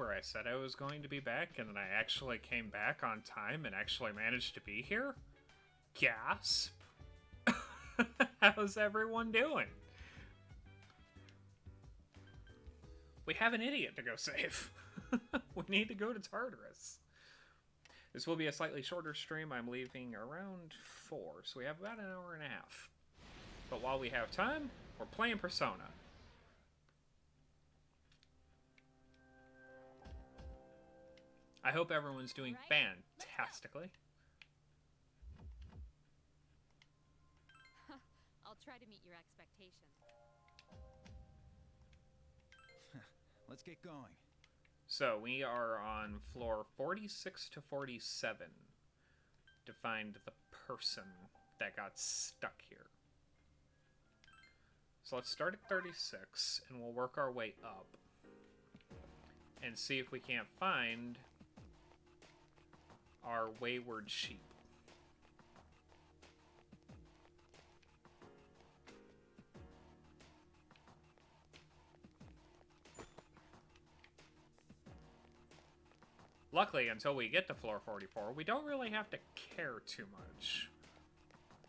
where I said I was going to be back and then I actually came back on time and actually managed to be here? Gasp. How's everyone doing? We have an idiot to go save. We need to go to Tartarus. This will be a slightly shorter stream. I'm leaving around 4, so we have about an hour and a half. But while we have time, we're playing Persona. I hope everyone's doing fantastically. I'll try to meet your expectations. Let's get going. So we are on floor 46 to 47 to find the person that got stuck here. So let's start at 36 and we'll work our way up and see if we can't find our wayward sheep. Luckily, until we get to floor 44, we don't really have to care too much,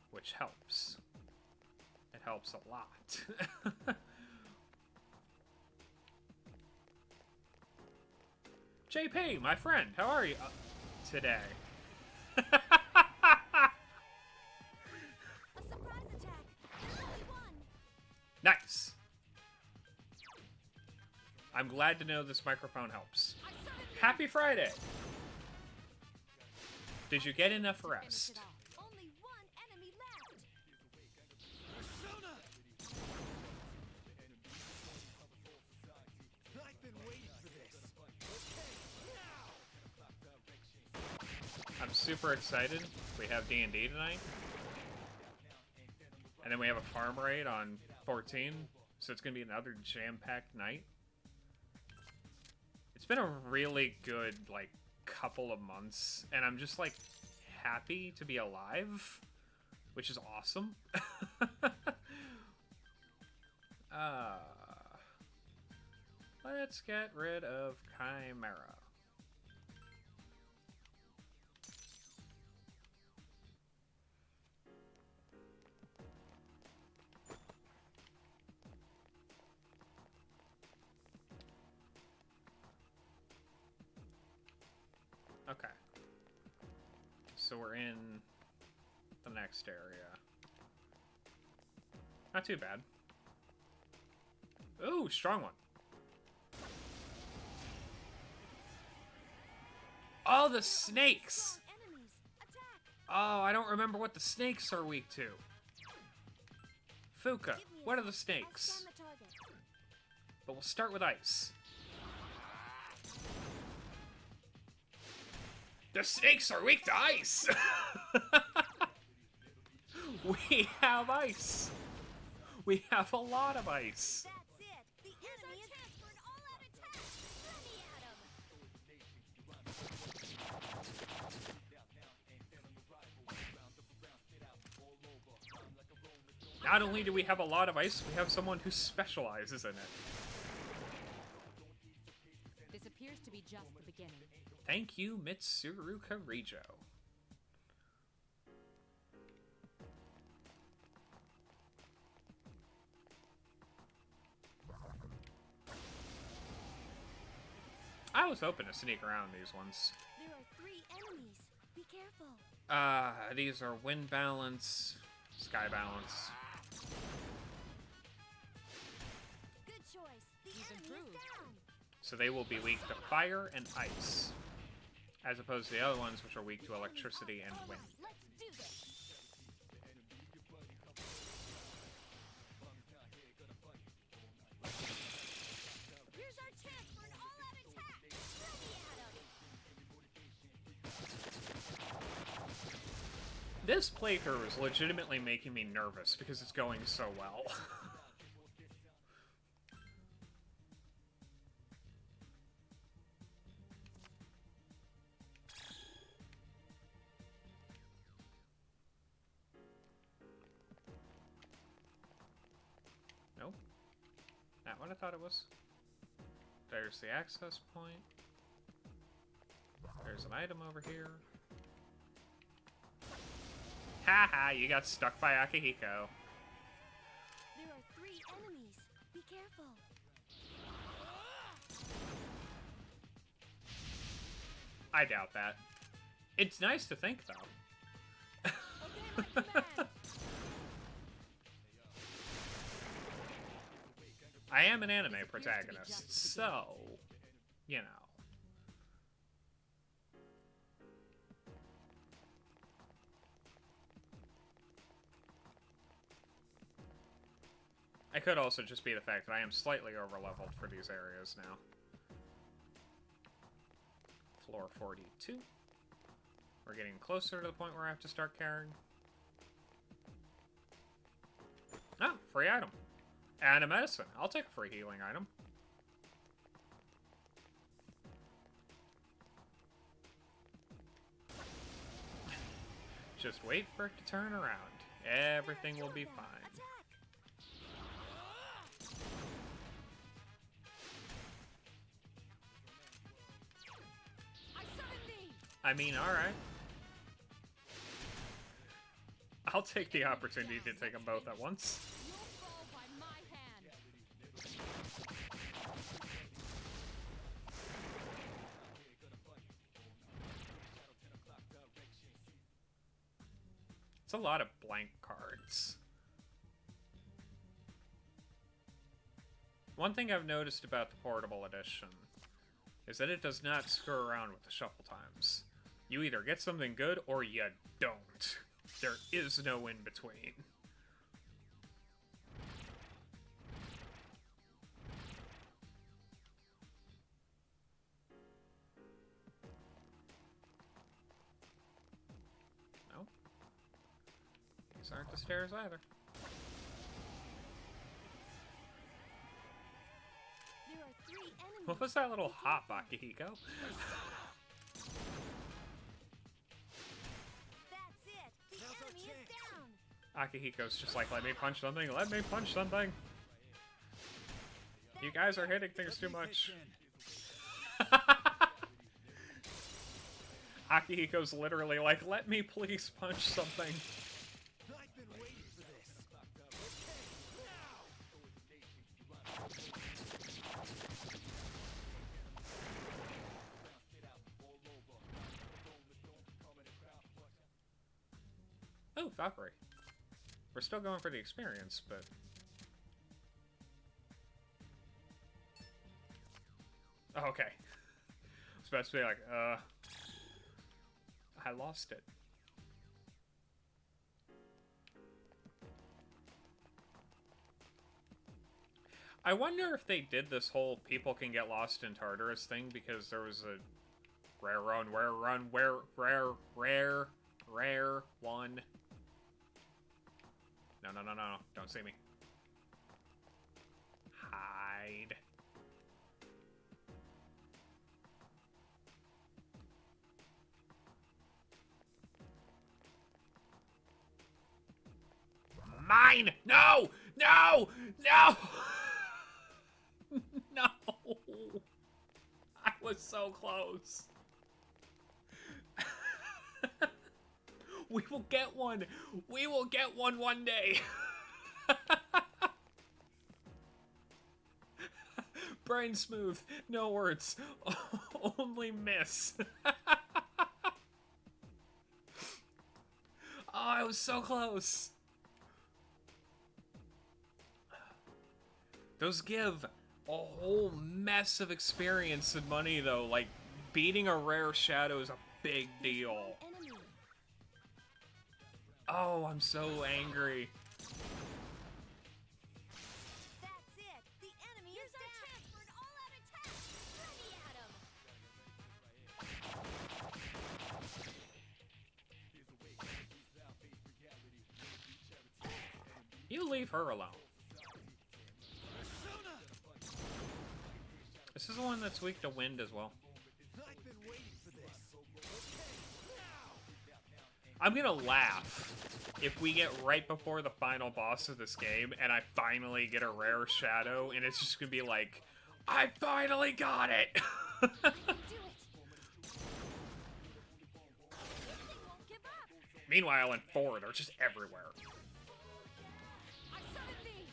which helps. It helps a lot. JP, my friend, how are you today? A surprise attack! There's only one! Nice. I'm glad to know this microphone helps. Happy Friday! Did you get enough rest? Only one enemy left! Persona! I've been waiting for this. I'm super excited. We have D&D tonight. And then we have a farm raid on 14. So it's going to be another jam-packed night. It's been a really good, like, couple of months. And I'm just, like, happy to be alive. Which is awesome. Let's get rid of Chimera. Okay. So we're in the next area. Not too bad. Ooh, strong one. Oh, the snakes! Enemies! Attack! Oh, I don't remember what the snakes are weak to. Fuka, Give me a what are the sec. I'll snakes? scan the target. But we'll start with ice. The snakes are weak to ice! We have ice! We have a lot of ice! That's it! The enemy is for an all-out attack! Let me at him! Not only do we have a lot of ice, we have someone who specializes in it. This appears to be just the beginning. Thank you, Mitsuru Karijo. I was hoping to sneak around these ones. There are 3 enemies. Be careful. These are wind balance, sky balance. Good choice. The He's enemy improved. is down. So they will be weak to fire and ice, as opposed to the other ones which are weak to electricity and wind. Let's do this. Here's our chance for an all-out attack. Let me at him. This playthrough is legitimately making me nervous because it's going so well. No? Not what I thought it was. There's the access point. There's an item over here. Haha, you got stuck by Akihiko. There are 3 enemies. Be careful. I doubt that. It's nice to think, though. Obey my command. I am an anime This appears to be protagonist, just the so, you know. I could also just be the fact that I am slightly overleveled for these areas now. Floor 42. We're getting closer to the point where I have to start carrying. Ah, free item. And a medicine. I'll take a free healing item. Just wait for it to turn around. Everything will be fine. Attack. I summon thee! I mean, alright. I'll take the opportunity to take them both at once. You'll fall by my hand. It's a lot of blank cards. One thing I've noticed about the Portable Edition is that it does not screw around with the shuffle times. You either get something good or you don't. There is no in between. Nope. These aren't the stairs either. There are 3 enemies. What was that little hop, Akihiko? That's it. The Now's our enemy is chance. down. Akihiko's just like, let me punch something, let me punch something. You guys are hitting things too much. Akihiko's literally like, let me please punch something. I've been waiting for this. Oh, Valkyrie. We're still going for the experience, but... Oh, okay. I was about to be like, I lost it. I wonder if they did this whole people can get lost in Tartarus thing because there was a rare one. No. Don't see me. Hide. Mine! No! No! No! No! I was so close. We will get one. We will get one day. Brain smooth. No words. Only miss. Oh, I was so close. Those give a whole mess of experience and money, though. Like, beating a rare shadow is a big deal. One enemy. Oh, I'm so angry. That's it. The enemy is down. Chance for an all-out attack. Ready at him. You leave her alone. This is the one that's weak to wind as well. I've been waiting for this. I'm gonna laugh if we get right before the final boss of this game and I finally get a rare shadow and it's just gonna be like, I finally got it! I can do it. They won't give up. Meanwhile, in 4, they're just everywhere. I summon thee.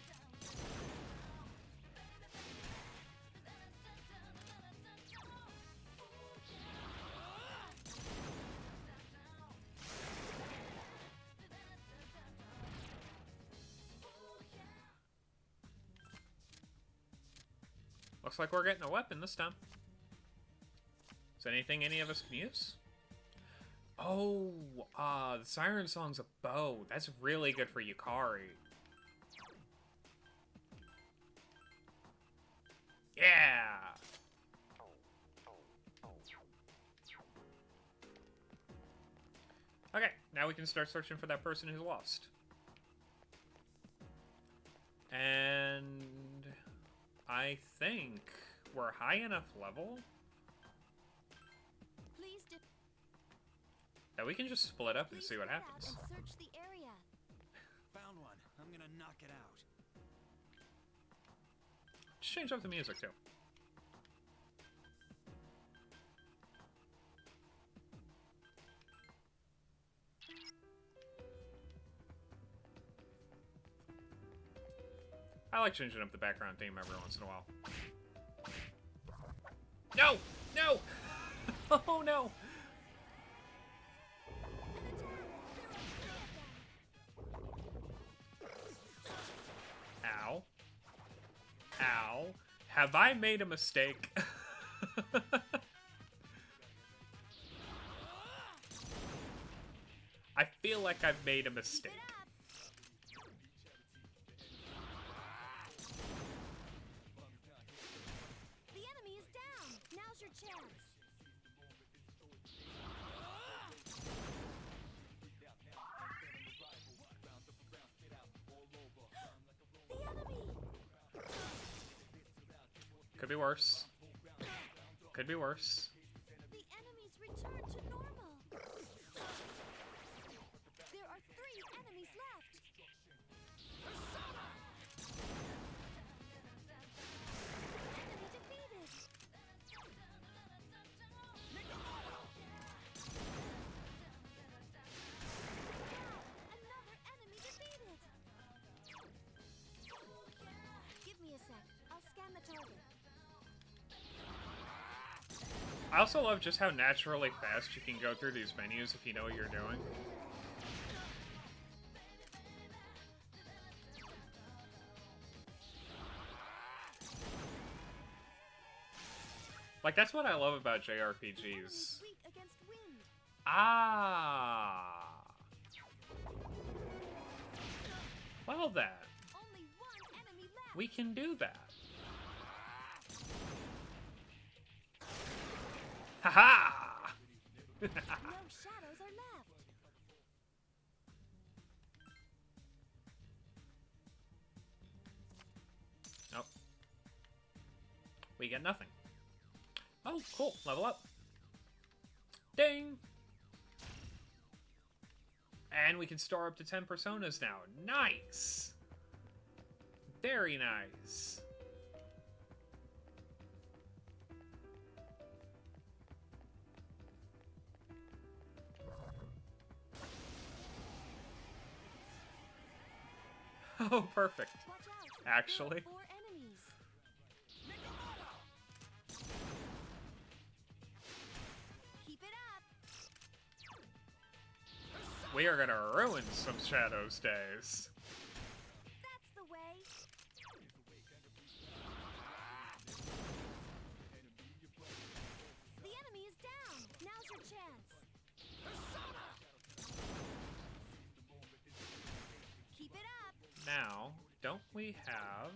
Looks like we're getting a weapon this time. Is anything any of us can use? Oh, the Siren Song's a bow. That's really good for Yukari. Yeah! Okay, now we can start searching for that person who's lost. And I think we're high enough level Please do. that we can just split up and Please see what spread out happens. and search the area. Found one. I'm gonna knock it out. Just change up the music too. I like changing up the background theme every once in a while. No! No! Oh no! Ow. Ow. Have I made a mistake? I feel like I've made a mistake. Keep it up. The enemy is down. Now's your chance. The enemy. Could be worse. Could be worse. The enemies return to normal. There are 3 enemies left. Enemy defeated. Another enemy defeated. Give me a sec. I'll scan the target. I also love just how naturally fast you can go through these menus if you know what you're doing. Like, that's what I love about The enemy JRPGs. is weak against wind. Ah. Well then, Only 1 enemy left. we can do that. Haha! No shadows are left. Nope. We get nothing. Oh, cool. Level up. Ding! And we can store up to 10 personas now. Nice! Very nice. Oh, perfect. Watch out. Actually. There are 4 enemies. Keep it up. We are gonna ruin some Shadows days. That's the way. The enemy is down. Now's your chance. Keep it up. Now, don't we have...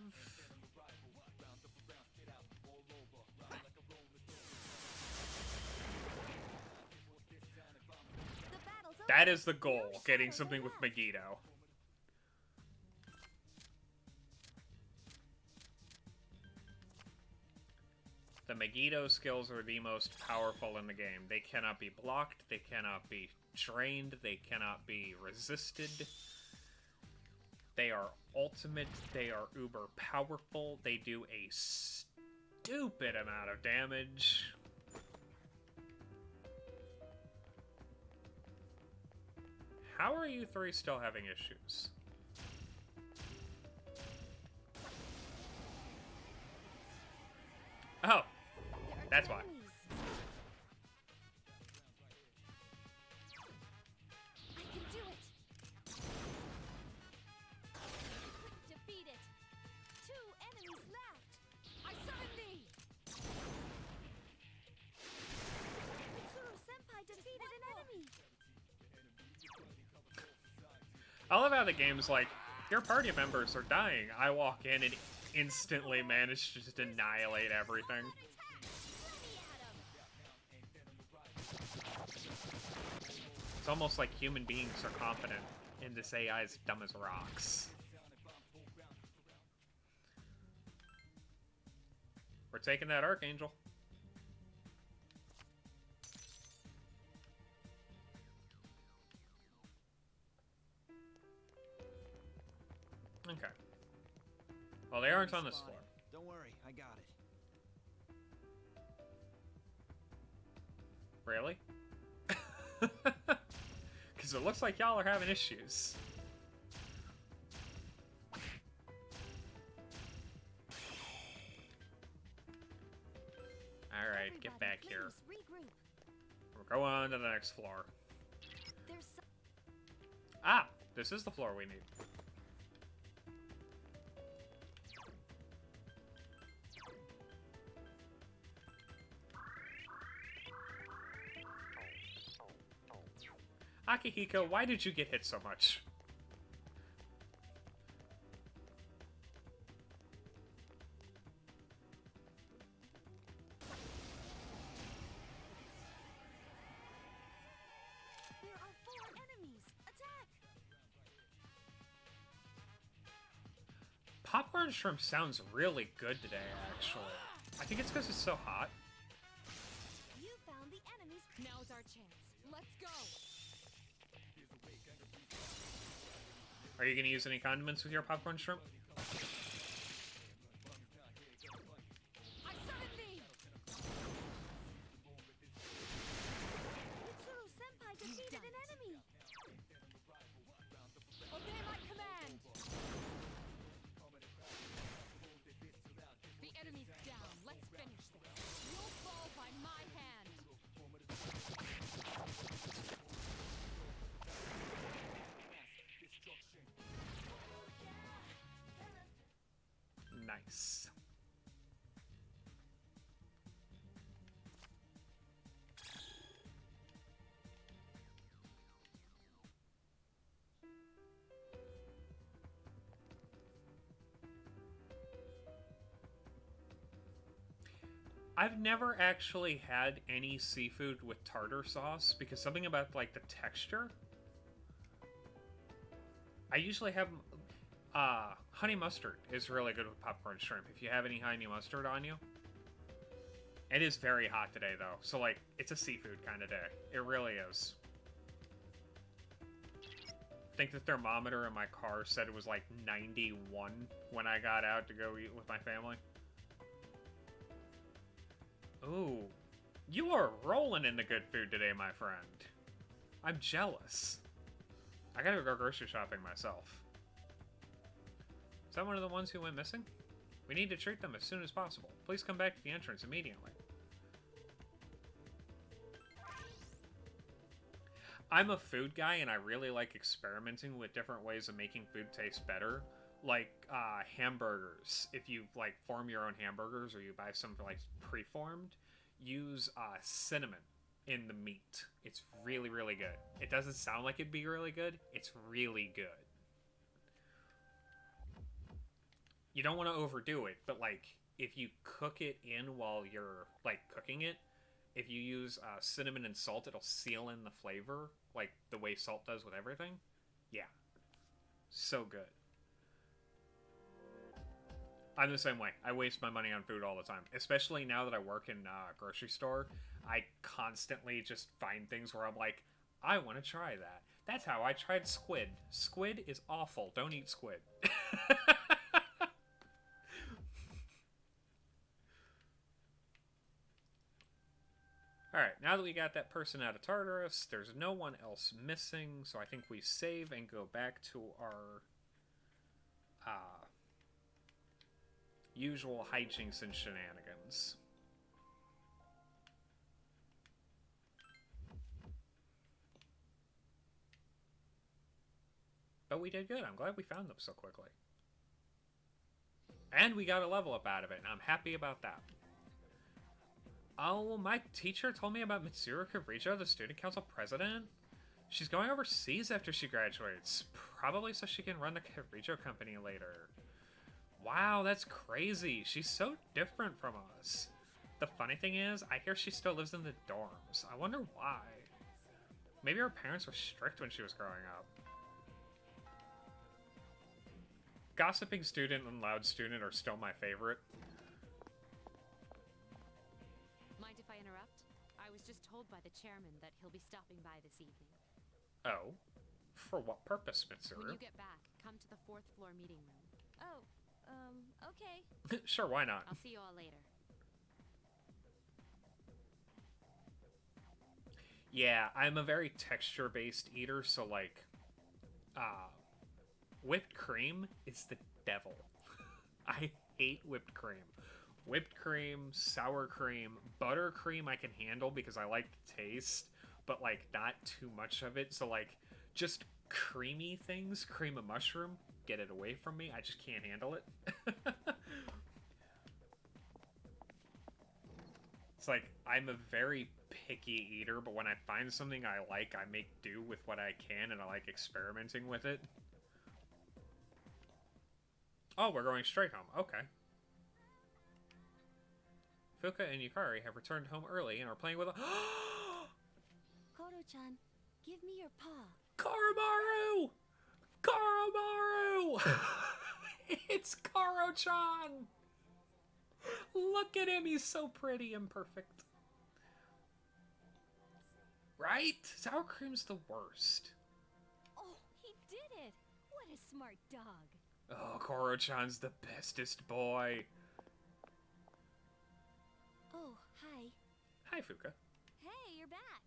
The battle's over. That is the goal, No getting shadows something are with left. Megiddo. The Megiddo skills are the most powerful in the game. They cannot be blocked, they cannot be trained, they cannot be resisted. They are ultimate, they are uber powerful, they do a stupid amount of damage. How are you three still having issues? Oh, There are that's two why. enemies. I can do it. Defeat it. 2 enemies left. I summon thee! Mitsuru Senpai defeated an enemy. I love how the game's like, your party members are dying. I walk in and instantly manage to just annihilate everything. It's almost like human beings are confident, and this AI is dumb as rocks. We're taking that Archangel. Okay. Well, they aren't on this floor. Don't worry, I got it. Really? Because it looks like y'all are having issues. Alright, get back here. Please regroup. We're going on to the next floor. There's some Ah! This is the floor we need. Akihiko, why did you get hit so much? There are 4 enemies. Attack! Popcorn shrimp sounds really good today, actually. I think it's because it's so hot. You found the enemy's. Now's our chance. Let's go! Are you going to use any condiments with your popcorn shrimp? I summon thee! Mitsuru Senpai defeated an enemy. Obey my command! The enemy's down. Let's finish this. You'll fall by my hand. Nice. I've never actually had any seafood with tartar sauce because something about like the texture. I usually have honey mustard is really good with popcorn shrimp. If you have any honey mustard on you. It is very hot today though, so like it's a seafood kind of day. It really is. I think the thermometer in my car said it was like 91 when I got out to go eat with my family. Ooh, you are rolling in the good food today, my friend. I'm jealous. I gotta go grocery shopping myself. Is that one of the ones who went missing? We need to treat them as soon as possible. Please come back to the entrance immediately. I'm a food guy and I really like experimenting with different ways of making food taste better. Like hamburgers. If you like form your own hamburgers or you buy some like preformed, use cinnamon in the meat. It's really, really good. It doesn't sound like it'd be really good. It's really good. You don't want to overdo it, but like if you cook it in while you're like cooking it, if you use cinnamon and salt, it'll seal in the flavor like the way salt does with everything. Yeah. So good. I'm the same way. I waste my money on food all the time. Especially now that I work in a grocery store. I constantly just find things where I'm like, I want to try that. That's how I tried squid. Squid is awful. Don't eat squid. Alright, now that we got that person out of Tartarus, there's no one else missing, so I think we save and go back to our usual hijinks and shenanigans. But we did good. I'm glad we found them so quickly. And we got a level up out of it, and I'm happy about that. Oh, my teacher told me about Mitsuru Kirijo, the student council president. She's going overseas after she graduates, probably so she can run the Kirijo company later. Wow, that's crazy. She's so different from us. The funny thing is, I hear she still lives in the dorms. I wonder why. Maybe her parents were strict when she was growing up. Gossiping student and loud student are still my favorite. Mind if I interrupt? I was just told by the chairman that he'll be stopping by this evening. Oh? For what purpose, When Mitsuru? you get back, come to the 4th floor meeting room. Oh, okay. Sure, why not? I'll see you all later. Yeah, I'm a very texture-based eater, so like, whipped cream is the devil. I hate whipped cream. Whipped cream, sour cream, buttercream I can handle because I like the taste, but like not too much of it. So like, just creamy things, cream of mushroom, get it away from me. I just can't handle it. It's like, I'm a very picky eater, but when I find something I like, I make do with what I can, and I like experimenting with it. Oh, we're going straight home. Okay. Fuka and Yukari have returned home early and are playing with a... Koro-chan, give me your paw. Koromaru! Koromaru! It's Koro-chan! Look at him, he's so pretty and perfect. Right? Sour cream's the worst. Oh, he did it! What a smart dog. Oh, Koro-chan's the bestest boy. Oh, hi. Hi, Fuka. Hey, you're back.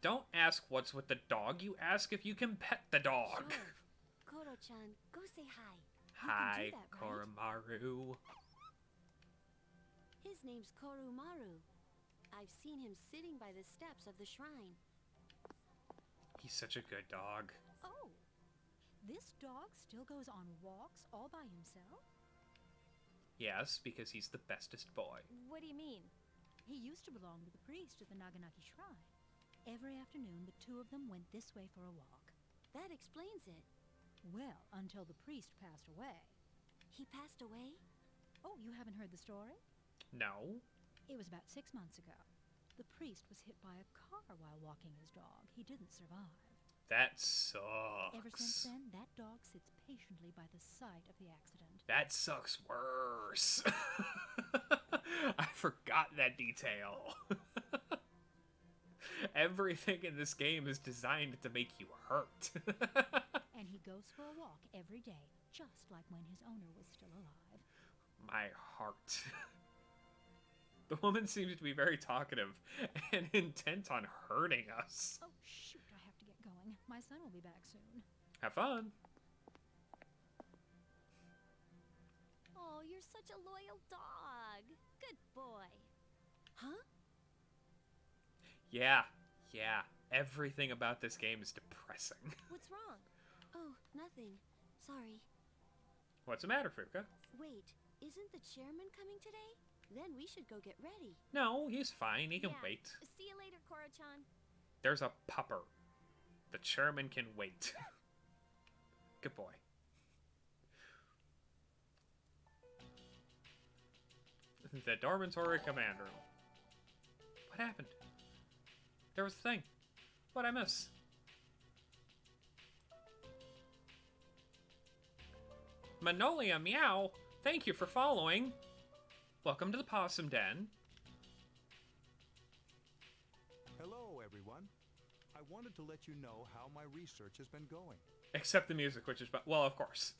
Don't ask what's with the dog, you ask if you can pet the dog. Sure. Koro-chan, go say hi. Hi, You can do that, right? Koromaru. His name's Korumaru. I've seen him sitting by the steps of the shrine. He's such a good dog. Oh, this dog still goes on walks all by himself? Yes, because he's the bestest boy. What do you mean? He used to belong to the priest at the Naganaki Shrine. Every afternoon, the two of them went this way for a walk. That explains it. Well, until the priest passed away. He passed away? Oh, you haven't heard the story? No? It was about 6 months ago. The priest was hit by a car while walking his dog. He didn't survive. That sucks. Ever since then, that dog sits patiently by the site of the accident. That sucks worse. I forgot that detail. Everything in this game is designed to make you hurt. And he goes for a walk every day, just like when his owner was still alive. My heart. The woman seems to be very talkative and intent on hurting us. Oh, shoot, I have to get going. My son will be back soon. Have fun. Oh, you're such a loyal dog. Good boy. Huh? Yeah. Everything about this game is depressing. What's wrong? Oh, nothing. Sorry. What's the matter, Fuka? Wait, isn't the chairman coming today? Then we should go get ready. No, he's fine. He can Yeah. wait. See you later, Koro-chan. There's a pupper. The chairman can wait. Good boy. The dormitory command room. What happened? There was a thing. What'd I miss? Manolia Meow, thank you for following. Welcome to the Possum Den. Hello, everyone. I wanted to let you know how my research has been going. Except the music, which is... Well, of course.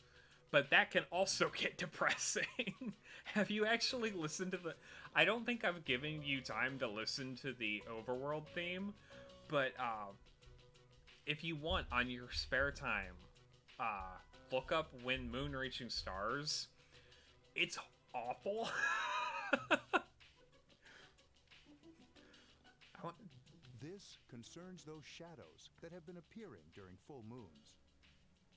but that can also get depressing. Have you actually listened to the... I don't think I've given you time to listen to the Overworld theme, but if you want, on your spare time, look up When Moon Reaching Stars. It's awful. This concerns those shadows that have been appearing during full moons.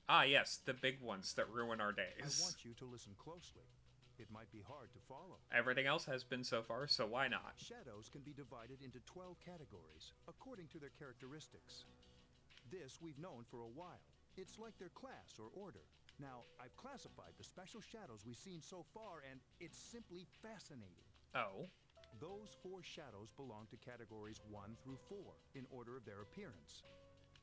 Ah, yes, the big ones that ruin our I days. want you to listen closely. It might be hard to follow. Everything else has been so far, so why not? Shadows can be divided into 12 categories, according to their characteristics. This we've known for a while. It's like their class or order. Now, I've classified the special shadows we've seen so far, and it's simply fascinating. Oh. Those 4 shadows belong to categories 1 through 4, in order of their appearance.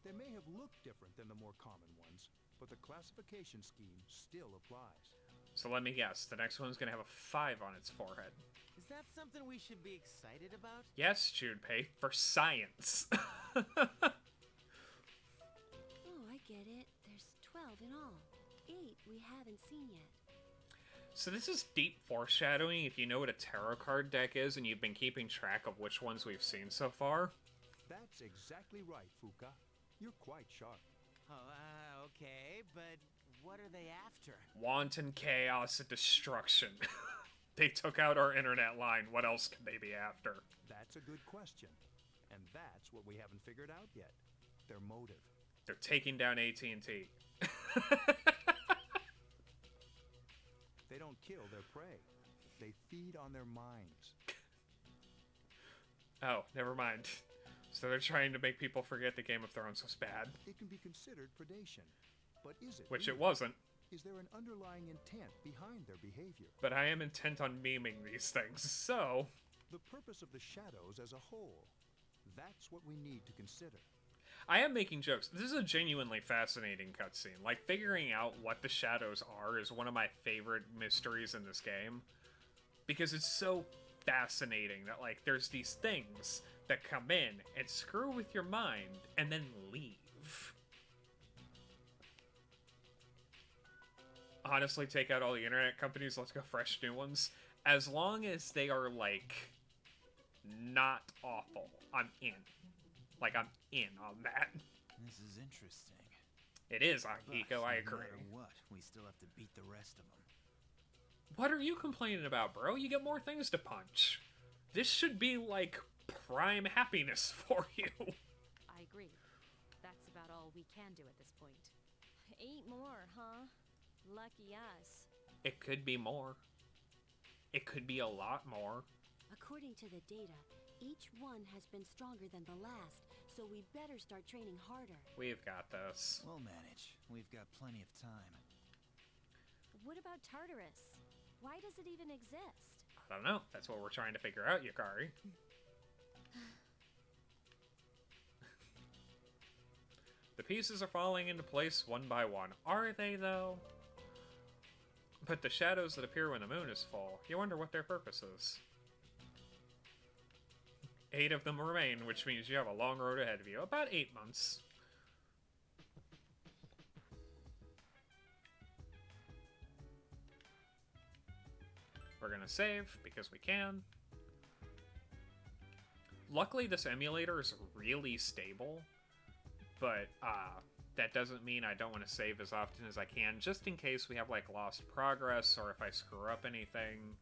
They may have looked different than the more common ones, but the classification scheme still applies. So let me guess, the next one's gonna have a 5 on its forehead. Is that something we should be excited about? Yes, Junpei, for science. Oh, I get it. There's 12 in all. 8 we haven't seen yet. So this is deep foreshadowing if you know what a tarot card deck is and you've been keeping track of which ones we've seen so far. That's exactly right, Fuka. You're quite sharp. Oh, okay, but what are they after? Wanton chaos and destruction. They took out our internet line. What else could they be after? That's a good question. And that's what we haven't figured out yet. Their motive. They're taking down AT&T. They don't kill their prey. They feed on their minds. Oh, never mind. So they're trying to make people forget that Game of Thrones was bad. It can be considered predation. But is it Which really? it wasn't. Is there an underlying intent behind their behavior? But I am intent on memeing these things, so... The purpose of the shadows as a whole. That's what we need to consider. I am making jokes. This is a genuinely fascinating cutscene. Like, figuring out what the shadows are is one of my favorite mysteries in this game. Because it's so fascinating that, like, there's these things that come in and screw with your mind and then leave. Honestly, take out all the internet companies, let's go fresh new ones. As long as they are, like, not awful, I'm in. Like, I'm in on that. This is interesting. It is, But Akiko, I no agree. matter what, we still have to beat the rest of them. What are you complaining about, bro? You get more things to punch. This should be, like, prime happiness for you. I agree. That's about all we can do at this point. 8 more, huh? Lucky us. It could be more. It could be a lot more. According to the data, each one has been stronger than the last, so we better start training harder. We've got this. We'll manage. We've got plenty of time. What about Tartarus? Why does it even exist? I don't know. That's what we're trying to figure out, Yukari. The pieces are falling into place one by one. Are they, though? But the shadows that appear when the moon is full, you wonder what their purpose is. 8 of them remain, which means you have a long road ahead of you. About 8 months. We're gonna save, because we can. Luckily, this emulator is really stable, but that doesn't mean I don't want to save as often as I can, just in case we have, like, lost progress, or if I screw up anything.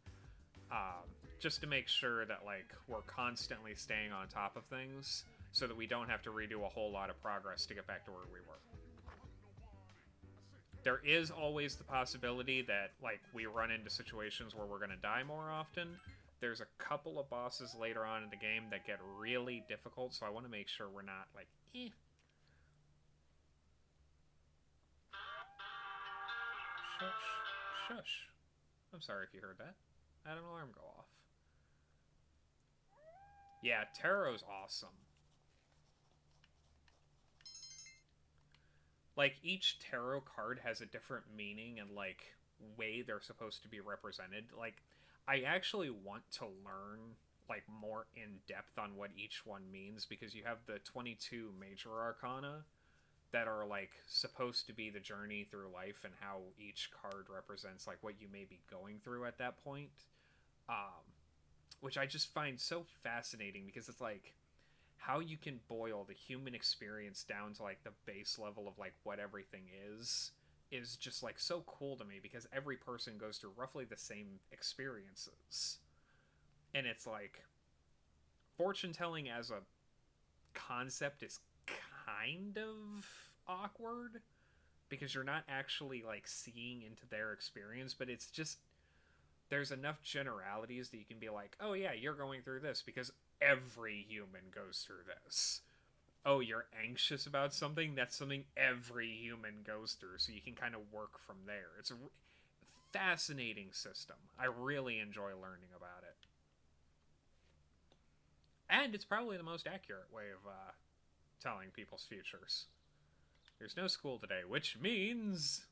Just to make sure that, like, we're constantly staying on top of things, so that we don't have to redo a whole lot of progress to get back to where we were. There is always the possibility that, like, we run into situations where we're going to die more often. There's a couple of bosses later on in the game that get really difficult, so I want to make sure we're not, like, eh. Shush. Shush. I'm sorry if you heard that. I had an alarm go off. Yeah, Tarot's awesome. Like, each tarot card has a different meaning and, like, way they're supposed to be represented. Like, I actually want to learn, like, more in depth on what each one means, because you have the 22 major arcana that are like supposed to be the journey through life and how each card represents like what you may be going through at that point, which I just find so fascinating because it's like how you can boil the human experience down to like the base level of like what everything is just like so cool to me, because every person goes through roughly the same experiences. And it's like fortune telling as a concept is kind of awkward because you're not actually like seeing into their experience, but it's just there's enough generalities that you can be like, oh yeah, you're going through this because every human goes through this. Oh, you're anxious about something? That's something every human goes through, so you can kind of work from there. It's a fascinating system. I really enjoy learning about it. And it's probably the most accurate way of telling people's futures. There's no school today, which means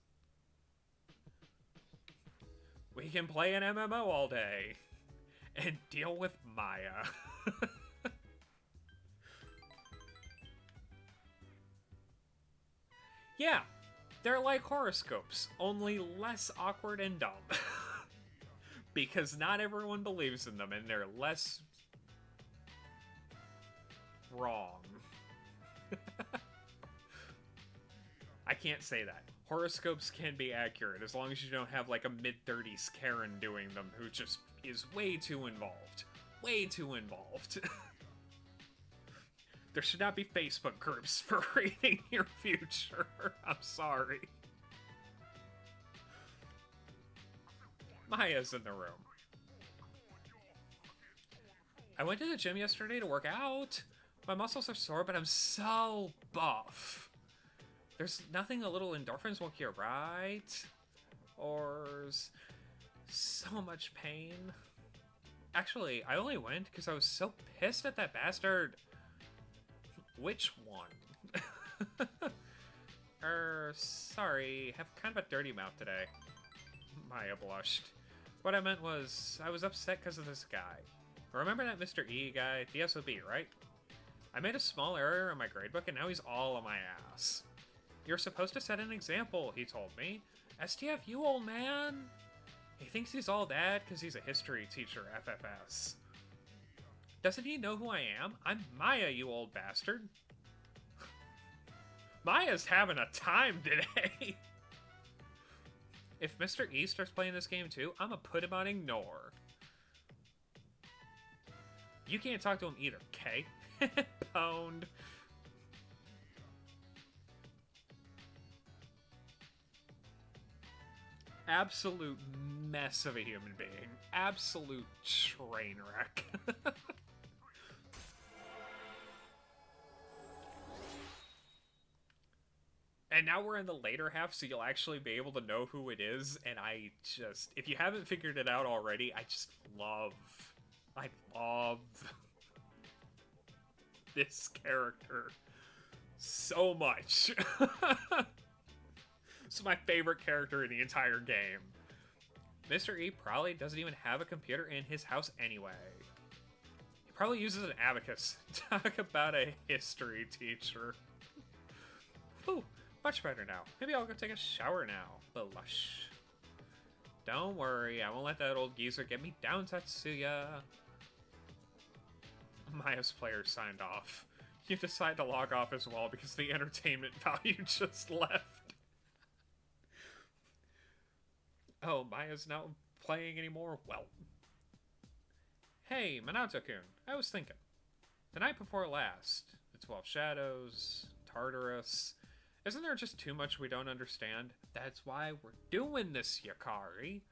we can play an MMO all day and deal with Maya. Yeah, they're like horoscopes, only less awkward and dumb. Because not everyone believes in them, and they're less wrong. I can't say that. Horoscopes can be accurate as long as you don't have like a mid-30s Karen doing them who just is way too involved. Way too involved. There should not be Facebook groups for reading your future. I'm sorry. Maya's in the room. I went to the gym yesterday to work out. My muscles are sore, but I'm so buff. There's nothing a little endorphins won't cure, right? Or so much pain. Actually, I only went because I was so pissed at that bastard. Which one? Sorry, have kind of a dirty mouth today. Maya blushed. What I meant was, I was upset because of this guy. Remember that Mr. E guy, the SOB, right? I made a small error in my gradebook and now he's all on my ass. You're supposed to set an example, he told me. STF, you old man! He thinks he's all that because he's a history teacher, FFS. Doesn't he know who I am? I'm Maya, you old bastard. Maya's having a time today. If Mr. E starts playing this game too, I'm gonna put him on ignore. You can't talk to him either, okay? Pwned. Absolute mess of a human being. Absolute train wreck. And now we're in the later half, so you'll actually be able to know who it is, and I just... If you haven't figured it out already, I just love... I love... this character so much. It's my favorite character in the entire game. Mr. E probably doesn't even have a computer in his house anyway. He probably uses an abacus. Talk about a history teacher. Whew. Much better now. Maybe I'll go take a shower now. The lush. Don't worry, I won't let that old geezer get me down, Tatsuya. Maya's player signed off. You decide to log off as well because the entertainment value just left. Oh, Maya's not playing anymore? Well. Hey, Minato-kun, I was thinking. The night before last, the 12 Shadows, Tartarus... Isn't there just too much we don't understand? That's why we're doing this, Yukari.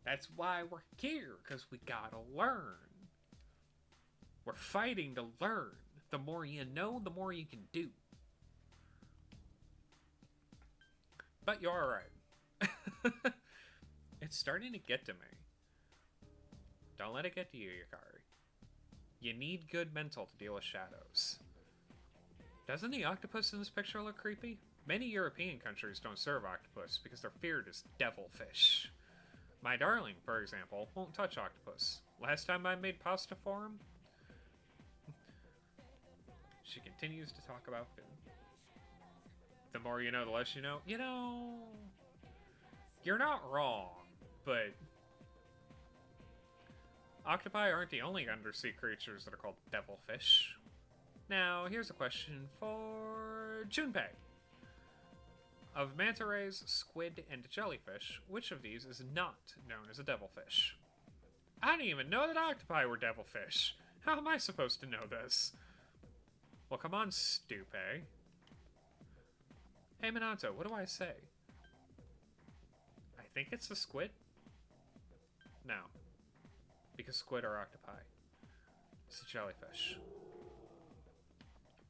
That's why we're here, because we gotta learn. We're fighting to learn. The more you know, the more you can do. But you're alright. It's starting to get to me. Don't let it get to you, Yukari. You need good mental to deal with shadows. Doesn't the octopus in this picture look creepy? Many European countries don't serve octopus because they're feared as devilfish. My darling, for example, won't touch octopus. Last time I made pasta for him... She continues to talk about food. The more you know, the less you know. You know, you're not wrong, but octopi aren't the only undersea creatures that are called devilfish. Now, here's a question for Junpei. Of manta rays, squid, and jellyfish, which of these is not known as a devilfish? I didn't even know that octopi were devilfish. How am I supposed to know this? Well, come on, Stupe. Hey, Minato, what do I say? I think it's a squid? No. Because squid are octopi. It's a jellyfish.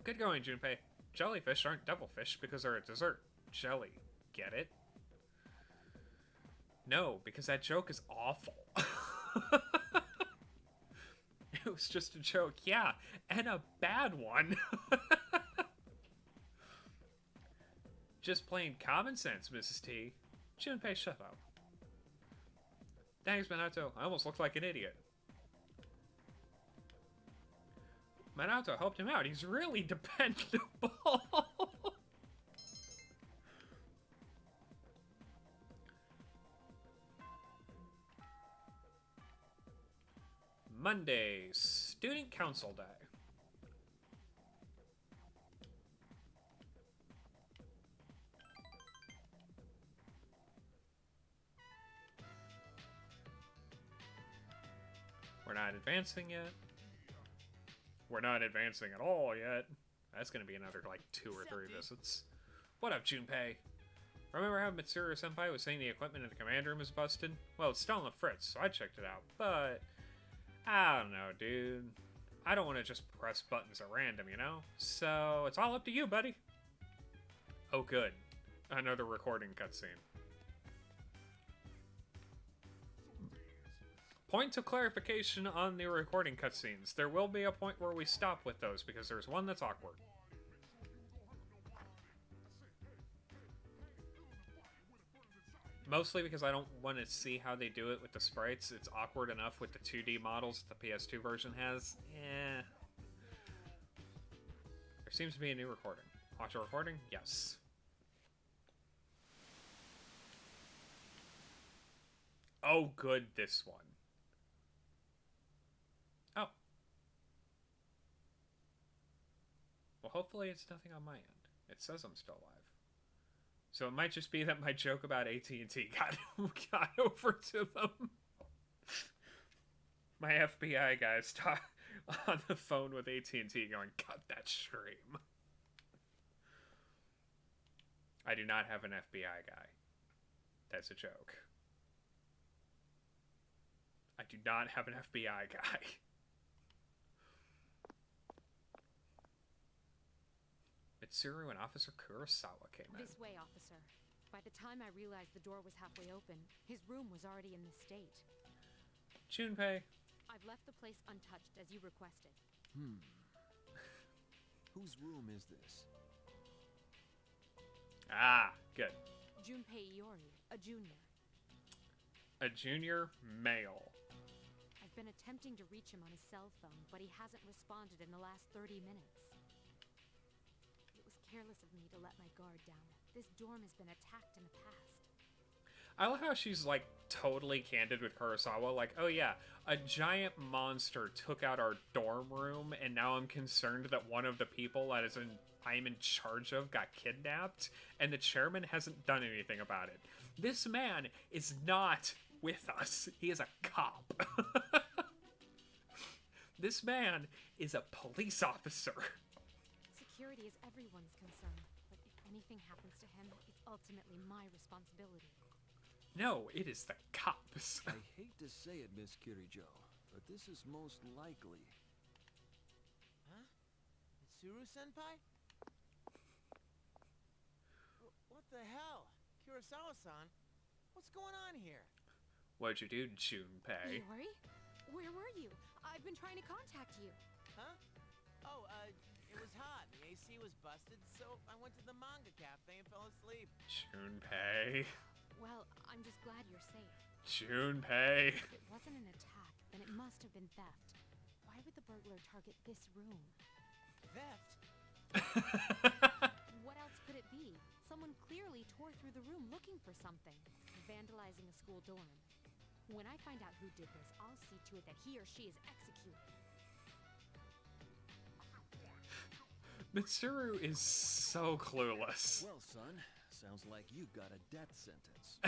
Good going, Junpei. Jellyfish aren't devilfish because they're a dessert. Jelly. Get it? No, because that joke is awful. It was just a joke, yeah, and a bad one. Just plain common sense, Mrs. T. Junpei, shut up. Thanks, Minato. I almost looked like an idiot. Minato helped him out. He's really dependable. Monday, Student Council Day. We're not advancing yet. We're not advancing at all yet. That's gonna be another, like, 2 or 3 visits. What up, Junpei? Remember how Mitsuru Senpai was saying the equipment in the command room is busted? Well, it's still on the fritz, so I checked it out, but I don't know, dude. I don't want to just press buttons at random, you know? So, it's all up to you, buddy. Oh, good. Another recording cutscene. Point of clarification on the recording cutscenes. There will be a point where we stop with those, because there's one that's awkward. Mostly because I don't want to see how they do it with the sprites. It's awkward enough with the 2D models that the PS2 version has. Eh. There seems to be a new recording. Watch a recording? Yes. Oh, good, this one. Oh. Well, hopefully it's nothing on my end. It says I'm still alive. So it might just be that my joke about AT&T got over to them. My FBI guys talk on the phone with AT&T going, cut that stream. I do not have an FBI guy. That's a joke. I do not have an FBI guy. Mitsuru and Officer Kurosawa came in. This way, officer. By the time I realized the door was halfway open, his room was already in this state. Junpei. I've left the place untouched, as you requested. Whose room is this? Ah, good. Junpei Iori, a junior. A junior male. I've been attempting to reach him on his cell phone, but he hasn't responded in the last 30 minutes. It was careless of me to let my guard down. This dorm has been attacked in the past. I love how she's, like, totally candid with Kurosawa. Like, oh yeah, a giant monster took out our dorm room, and now I'm concerned that one of the people that I'm in charge of got kidnapped, and the chairman hasn't done anything about it. This man is not with us. He is a cop. This man is a police officer. Security is everyone's concern, but if anything happens to him, it's ultimately my responsibility. No, it is the cops. I hate to say it, Miss Kirijo, but this is most likely. Huh? Mitsuru-senpai? What the hell? Kurosawa-san? What's going on here? What'd you do, Junpei? Iori? Where were you? I've been trying to contact you. Huh? Oh, it was hot. The AC was busted, so I went to the manga cafe and fell asleep. Junpei. Well, I'm just glad you're safe. Junpei. If it wasn't an attack, then it must have been theft. Why would the burglar target this room? Theft? What else could it be? Someone clearly tore through the room looking for something, vandalizing a school dorm. When I find out who did this, I'll see to it that he or she is executed. Mitsuru is so clueless. Well, son, sounds like you've got a death sentence.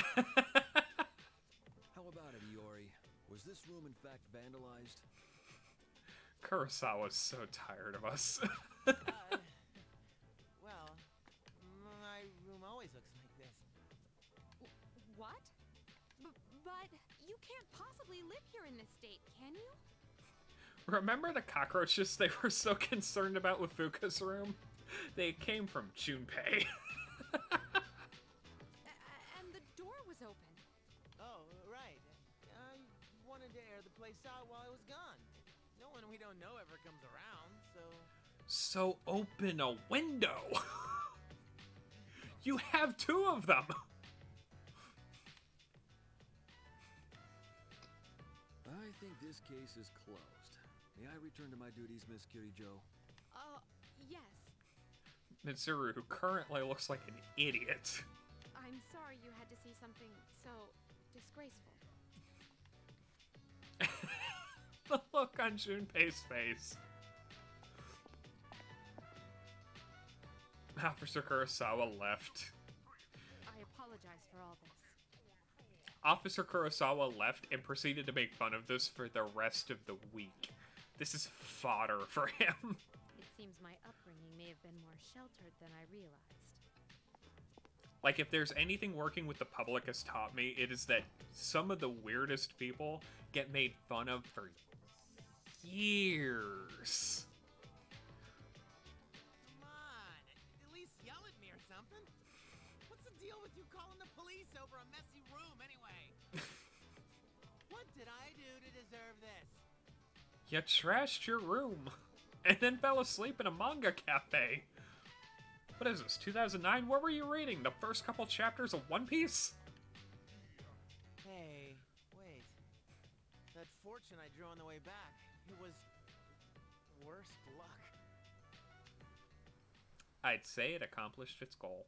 How about it, Iori? Was this room in fact vandalized? Kurosawa's so tired of us. Well, my room always looks like this. What? But you can't possibly live here in this state, can you? Remember the cockroaches they were so concerned about with Fuka's room? They came from Junpei. And the door was open. Oh, right. I wanted to air the place out while I was gone. No one we don't know ever comes around, so... So open a window. You have two of them. I think this case is closed. May I return to my duties, Miss Kirijo? Yes. Mitsuru, who currently looks like an idiot. I'm sorry you had to see something so disgraceful. The look on Junpei's face. Officer Kurosawa left. I apologize for all this. Officer Kurosawa left and proceeded to make fun of this for the rest of the week. This is fodder for him. It seems my upbringing may have been more sheltered than I realized. Like, if there's anything working with the public has taught me, it is that some of the weirdest people get made fun of for years. Come on, at least yell at me or something. What's the deal with you calling the police over a messy room anyway? What did I do to deserve this? You trashed your room, and then fell asleep in a manga cafe. What is this, 2009? What were you reading? The first couple chapters of One Piece? Hey, wait. That fortune I drew on the way back, it was worst luck. I'd say it accomplished its goal.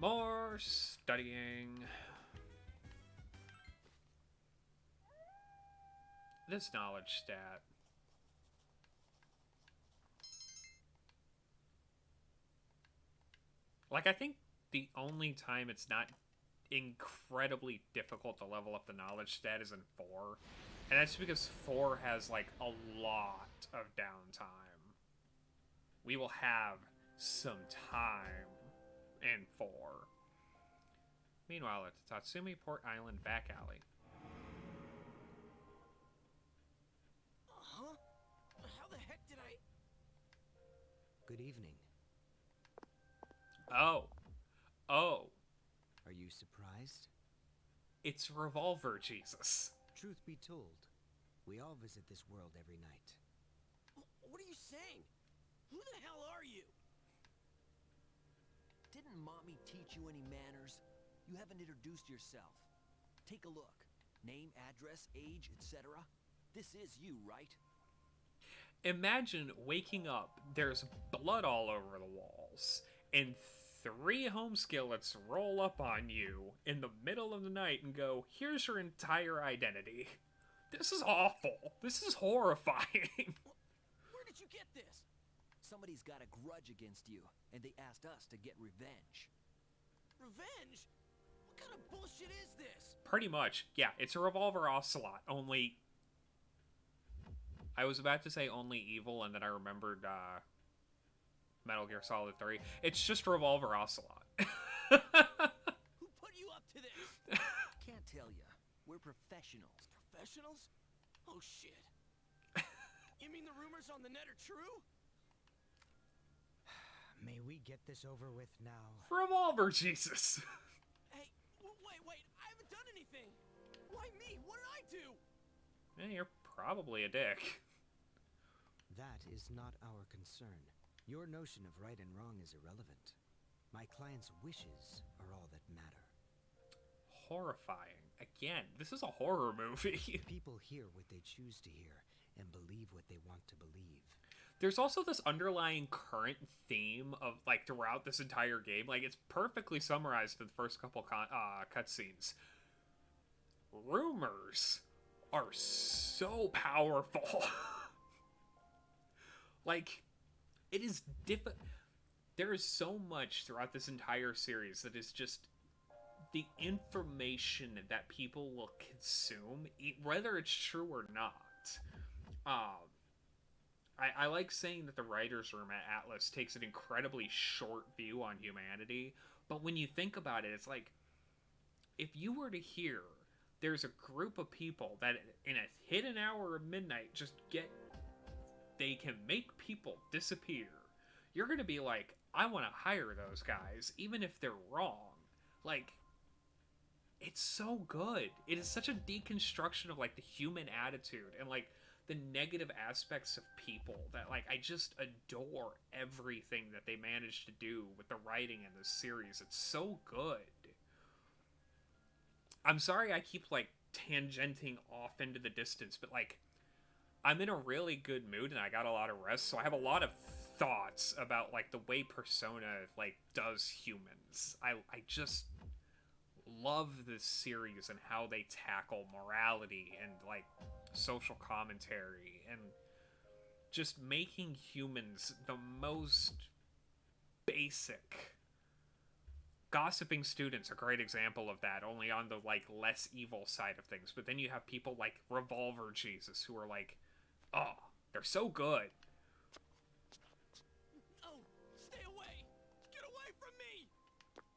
More studying. This knowledge stat. Like, I think the only time it's not incredibly difficult to level up the knowledge stat is in 4. And that's because 4 has, like, a lot of downtime. We will have some time in 4. Meanwhile, at the Tatsumi Port Island back alley. Huh? How the heck did I... Good evening. Oh. Oh. Are you surprised? It's Revolver Jesus. Truth be told, we all visit this world every night. What are you saying? Who the hell are you? Didn't Mommy teach you any manners? You haven't introduced yourself. Take a look. Name, address, age, etc. This is you, right? Imagine waking up, there's blood all over the walls, and 3 home skillets roll up on you in the middle of the night and go, here's your entire identity. This is awful. This is horrifying. Where did you get this? Somebody's got a grudge against you, and they asked us to get revenge. Revenge? What kind of bullshit is this? Pretty much. Yeah, it's a Revolver Ocelot, only... I was about to say only evil, and then I remembered, Metal Gear Solid 3. It's just Revolver Ocelot. Who put you up to this? Can't tell ya. We're professionals. Professionals? Oh shit. You mean the rumors on the net are true? May we get this over with now? Revolver Jesus. Hey, wait, I haven't done anything. Why me? What did I do? Yeah, you're probably a dick. That is not our concern. Your notion of right and wrong is irrelevant. My client's wishes are all that matter. Horrifying. Again, this is a horror movie. People hear what they choose to hear and believe what they want to believe. There's also this underlying current theme of, like, throughout this entire game. Like, it's perfectly summarized in the first couple cutscenes. Rumors are so powerful. Like, it is there is so much throughout this entire series that is just the information that people will consume, whether it's true or not. I like saying that the writer's room at Atlas takes an incredibly short view on humanity, but when you think about it, it's like, if you were to hear there's a group of people that in a hidden hour of midnight they can make people disappear, you're going to be like, I want to hire those guys, even if they're wrong. Like, it's so good. It is such a deconstruction of, like, the human attitude and, like, the negative aspects of people that, like, I just adore everything that they managed to do with the writing in this series. It's so good. I'm sorry I keep, like, tangenting off into the distance, but, like, I'm in a really good mood and I got a lot of rest, so I have a lot of thoughts about, like, the way Persona, like, does humans. I just love this series and how they tackle morality and, like, social commentary and just making humans the most basic. Gossiping Student's a great example of that, only on the, like, less evil side of things. But then you have people like Revolver Jesus who are like, oh, they're so good. Oh, stay away! Get away from me!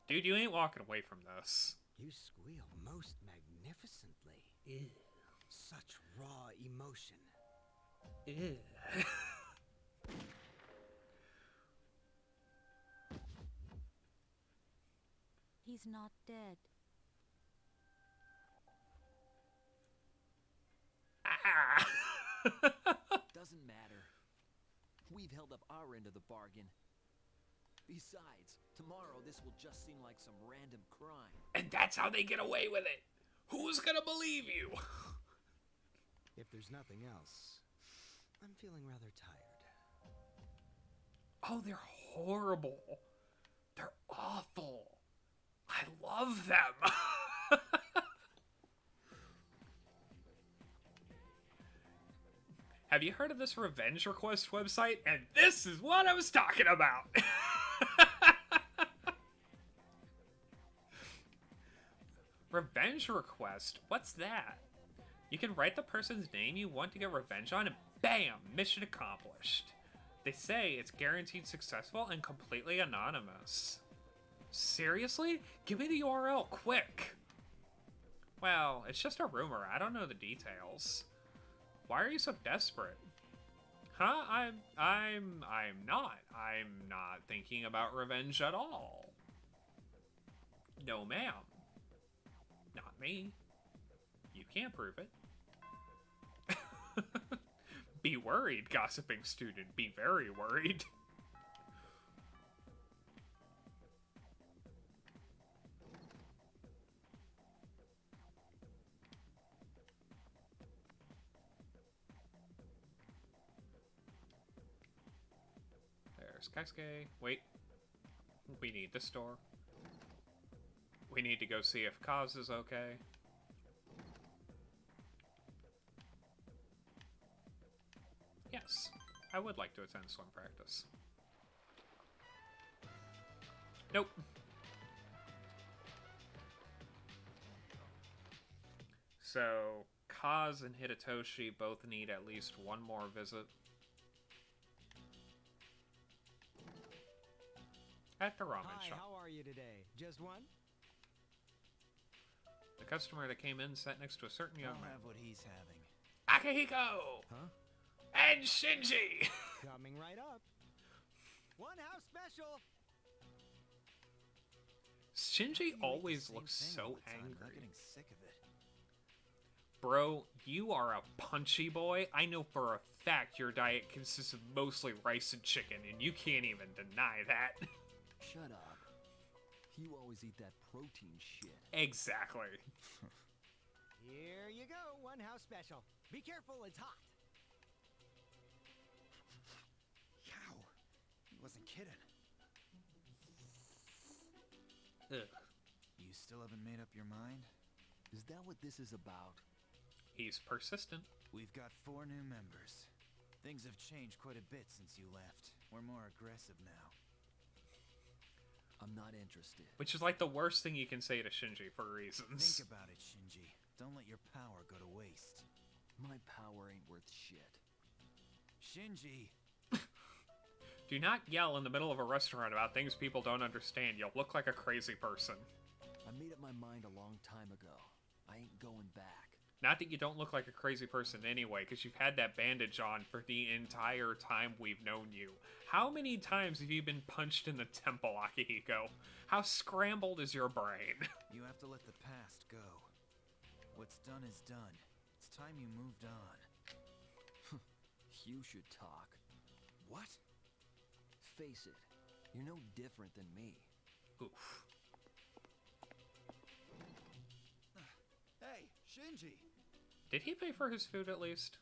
Dude, you ain't walking away from this. You squeal most magnificently. Ew. Such raw emotion. Ew. He's not dead. Ah. Doesn't matter. We've held up our end of the bargain. Besides, tomorrow this will just seem like some random crime. And that's how they get away with it. Who's gonna believe you? If there's nothing else, I'm feeling rather tired. Oh, they're horrible. They're awful. I love them. Have you heard of this Revenge Request website? And this is what I was talking about. Revenge Request? What's that? You can write the person's name you want to get revenge on and bam, mission accomplished. They say it's guaranteed successful and completely anonymous. Seriously? Give me the URL, quick! Well, it's just a rumor. I don't know the details. Why are you so desperate? Huh? I'm not. I'm not thinking about revenge at all. No, ma'am. Not me. You can't prove it. Be worried, Gossiping Student. Be very worried. There's Keisuke. Wait. We need this door. We need to go see if Kaz is okay. Yes, I would like to attend swim practice. Nope. So, Kaz and Hidetoshi both need at least one more visit. At the ramen Hi, shop. how are you today? Just one? The customer that came in sat next to a certain young I'll man. have what he's having. Akihiko! Huh? And Shinji! Coming right up. One house special. Shinji You eat the always same looks thing so all the time, not angry. getting sick of it. bro, you are a punchy boy. I know for a fact your diet consists of mostly rice and chicken, and you can't even deny that. Shut up. You always eat that protein shit. Exactly. Here you go, one house special. Be careful, it's hot. Yow. He wasn't kidding. Ugh. You still haven't made up your mind? Is that what this is about? He's persistent. We've got 4 new members. Things have changed quite a bit since you left. We're more aggressive now. I'm not interested. Which is like the worst thing you can say to Shinji for reasons. Think about it, Shinji. Don't let your power go to waste. My power ain't worth shit. Shinji! Do not yell in the middle of a restaurant about things people don't understand. You'll look like a crazy person. I made up my mind a long time ago. I ain't going back. Not that you don't look like a crazy person anyway, because you've had that bandage on for the entire time we've known you. How many times have you been punched in the temple, Akihiko? How scrambled is your brain? You have to let the past go. What's done is done. It's time you moved on. You should talk. What? Face it, you're no different than me. Oof. Hey, Shinji! Did he pay for his food at least?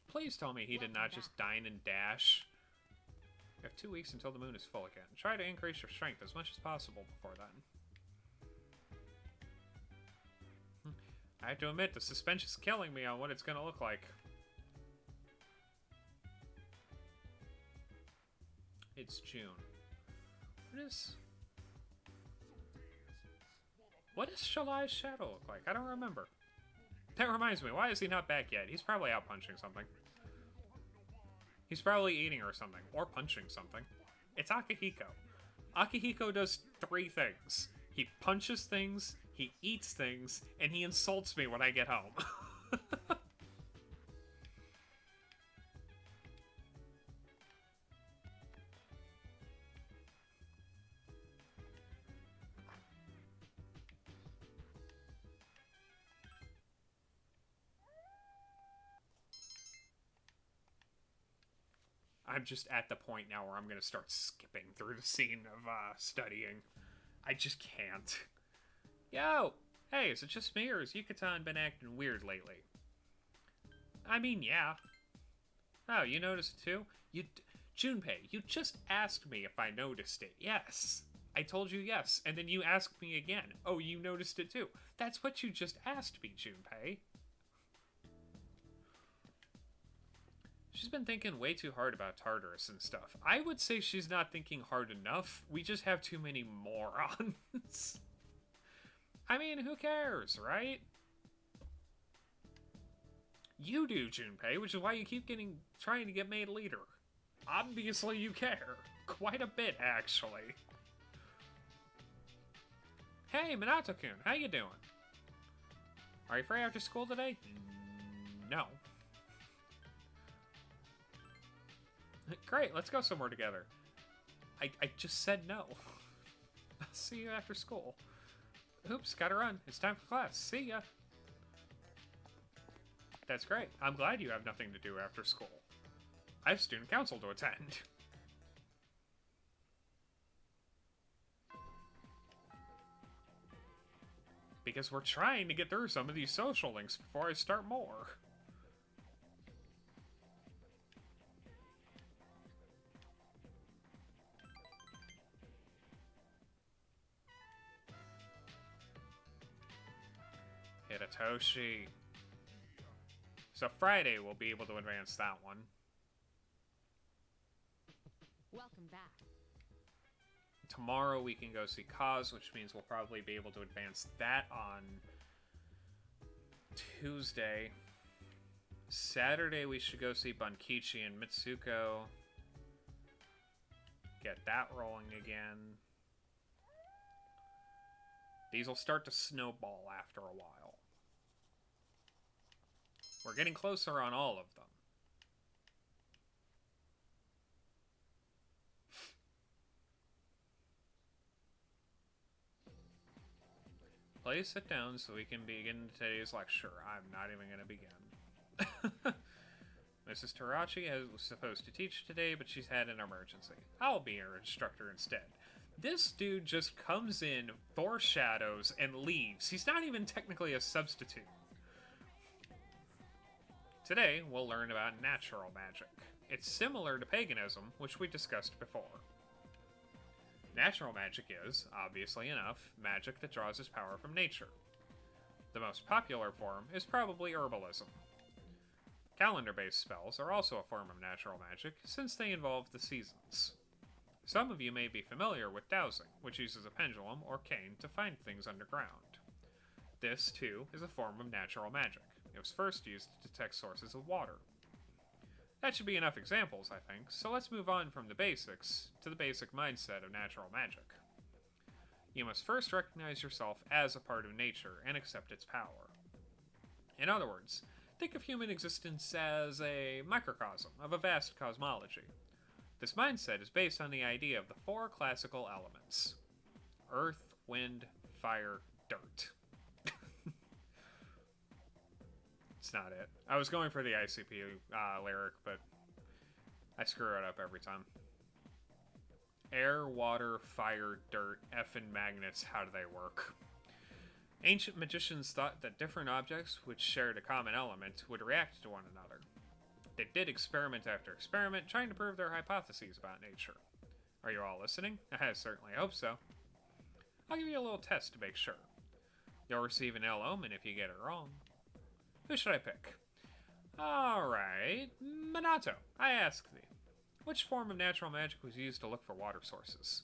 Please tell me he did not just dine and dash. You have 2 weeks until the moon is full again. Try to increase your strength as much as possible before then. I have to admit, the suspense is killing me on what it's going to look like. It's June. What does July's shadow look like? I don't remember. That reminds me, why is he not back yet? He's probably out punching something. He's probably eating or something. Or punching something. It's Akihiko. Akihiko does 3 things. He punches things, he eats things, and he insults me when I get home. I'm just at the point now where I'm going to start skipping through the scene of studying. I just can't. Yo! Hey, is it just me, or has Yucatan been acting weird lately? I mean, yeah. Oh, you noticed too? Junpei, you just asked me if I noticed it. Yes. I told you yes, and then you asked me again. Oh, you noticed it too. That's what you just asked me, Junpei. She's been thinking way too hard about Tartarus and stuff. I would say she's not thinking hard enough. We just have too many morons. I mean, who cares, right? You do, Junpei, which is why you keep trying to get made leader. Obviously you care. Quite a bit, actually. Hey, Minato-kun, how you doing? Are you free after school today? No. Great, let's go somewhere together. I just said no. I'll see you after school. Oops, gotta run. It's time for class. See ya. That's great. I'm glad you have nothing to do after school. I have student council to attend. Because we're trying to get through some of these social links before I start more. Hitatoshi. So Friday we'll be able to advance that one. Welcome back. Tomorrow we can go see Kaz, which means we'll probably be able to advance that on Tuesday. Saturday we should go see Bankichi and Mitsuko. Get that rolling again. These will start to snowball after a while. We're getting closer on all of them. Please sit down so we can begin today's lecture. I'm not even going to begin. Mrs. Tarachi was supposed to teach today, but she's had an emergency. I'll be her instructor instead. This dude just comes in, foreshadows, and leaves. He's not even technically a substitute. Today, we'll learn about natural magic. It's similar to paganism, which we discussed before. Natural magic is, obviously enough, magic that draws its power from nature. The most popular form is probably herbalism. Calendar-based spells are also a form of natural magic, since they involve the seasons. Some of you may be familiar with dowsing, which uses a pendulum or cane to find things underground. This, too, is a form of natural magic. It was first used to detect sources of water. That should be enough examples, I think, so let's move on from the basics to the basic mindset of natural magic. You must first recognize yourself as a part of nature and accept its power. In other words, think of human existence as a microcosm of a vast cosmology. This mindset is based on the idea of the 4 classical elements: earth, wind, fire, dirt. It's not it. I was going for the ICP lyric, but I screw it up every time. Air, water, fire, dirt, effing magnets, how do they work? Ancient magicians thought that different objects which shared a common element would react to one another. They did experiment after experiment, trying to prove their hypotheses about nature. Are you all listening? I certainly hope so. I'll give you a little test to make sure. You'll receive an ill omen if you get it wrong. Who should I pick? Alright, Minato, I ask thee, which form of natural magic was used to look for water sources?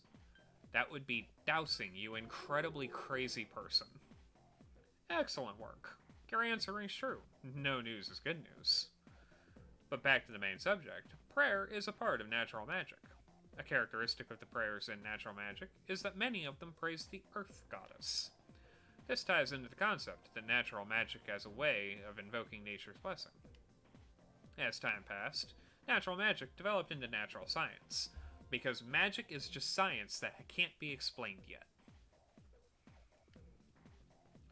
That would be dowsing, you incredibly crazy person. Excellent work. Your answer rings true. No news is good news. But back to the main subject, prayer is a part of natural magic. A characteristic of the prayers in natural magic is that many of them praise the Earth Goddess. This ties into the concept that natural magic as a way of invoking nature's blessing. As time passed, natural magic developed into natural science, because magic is just science that can't be explained yet.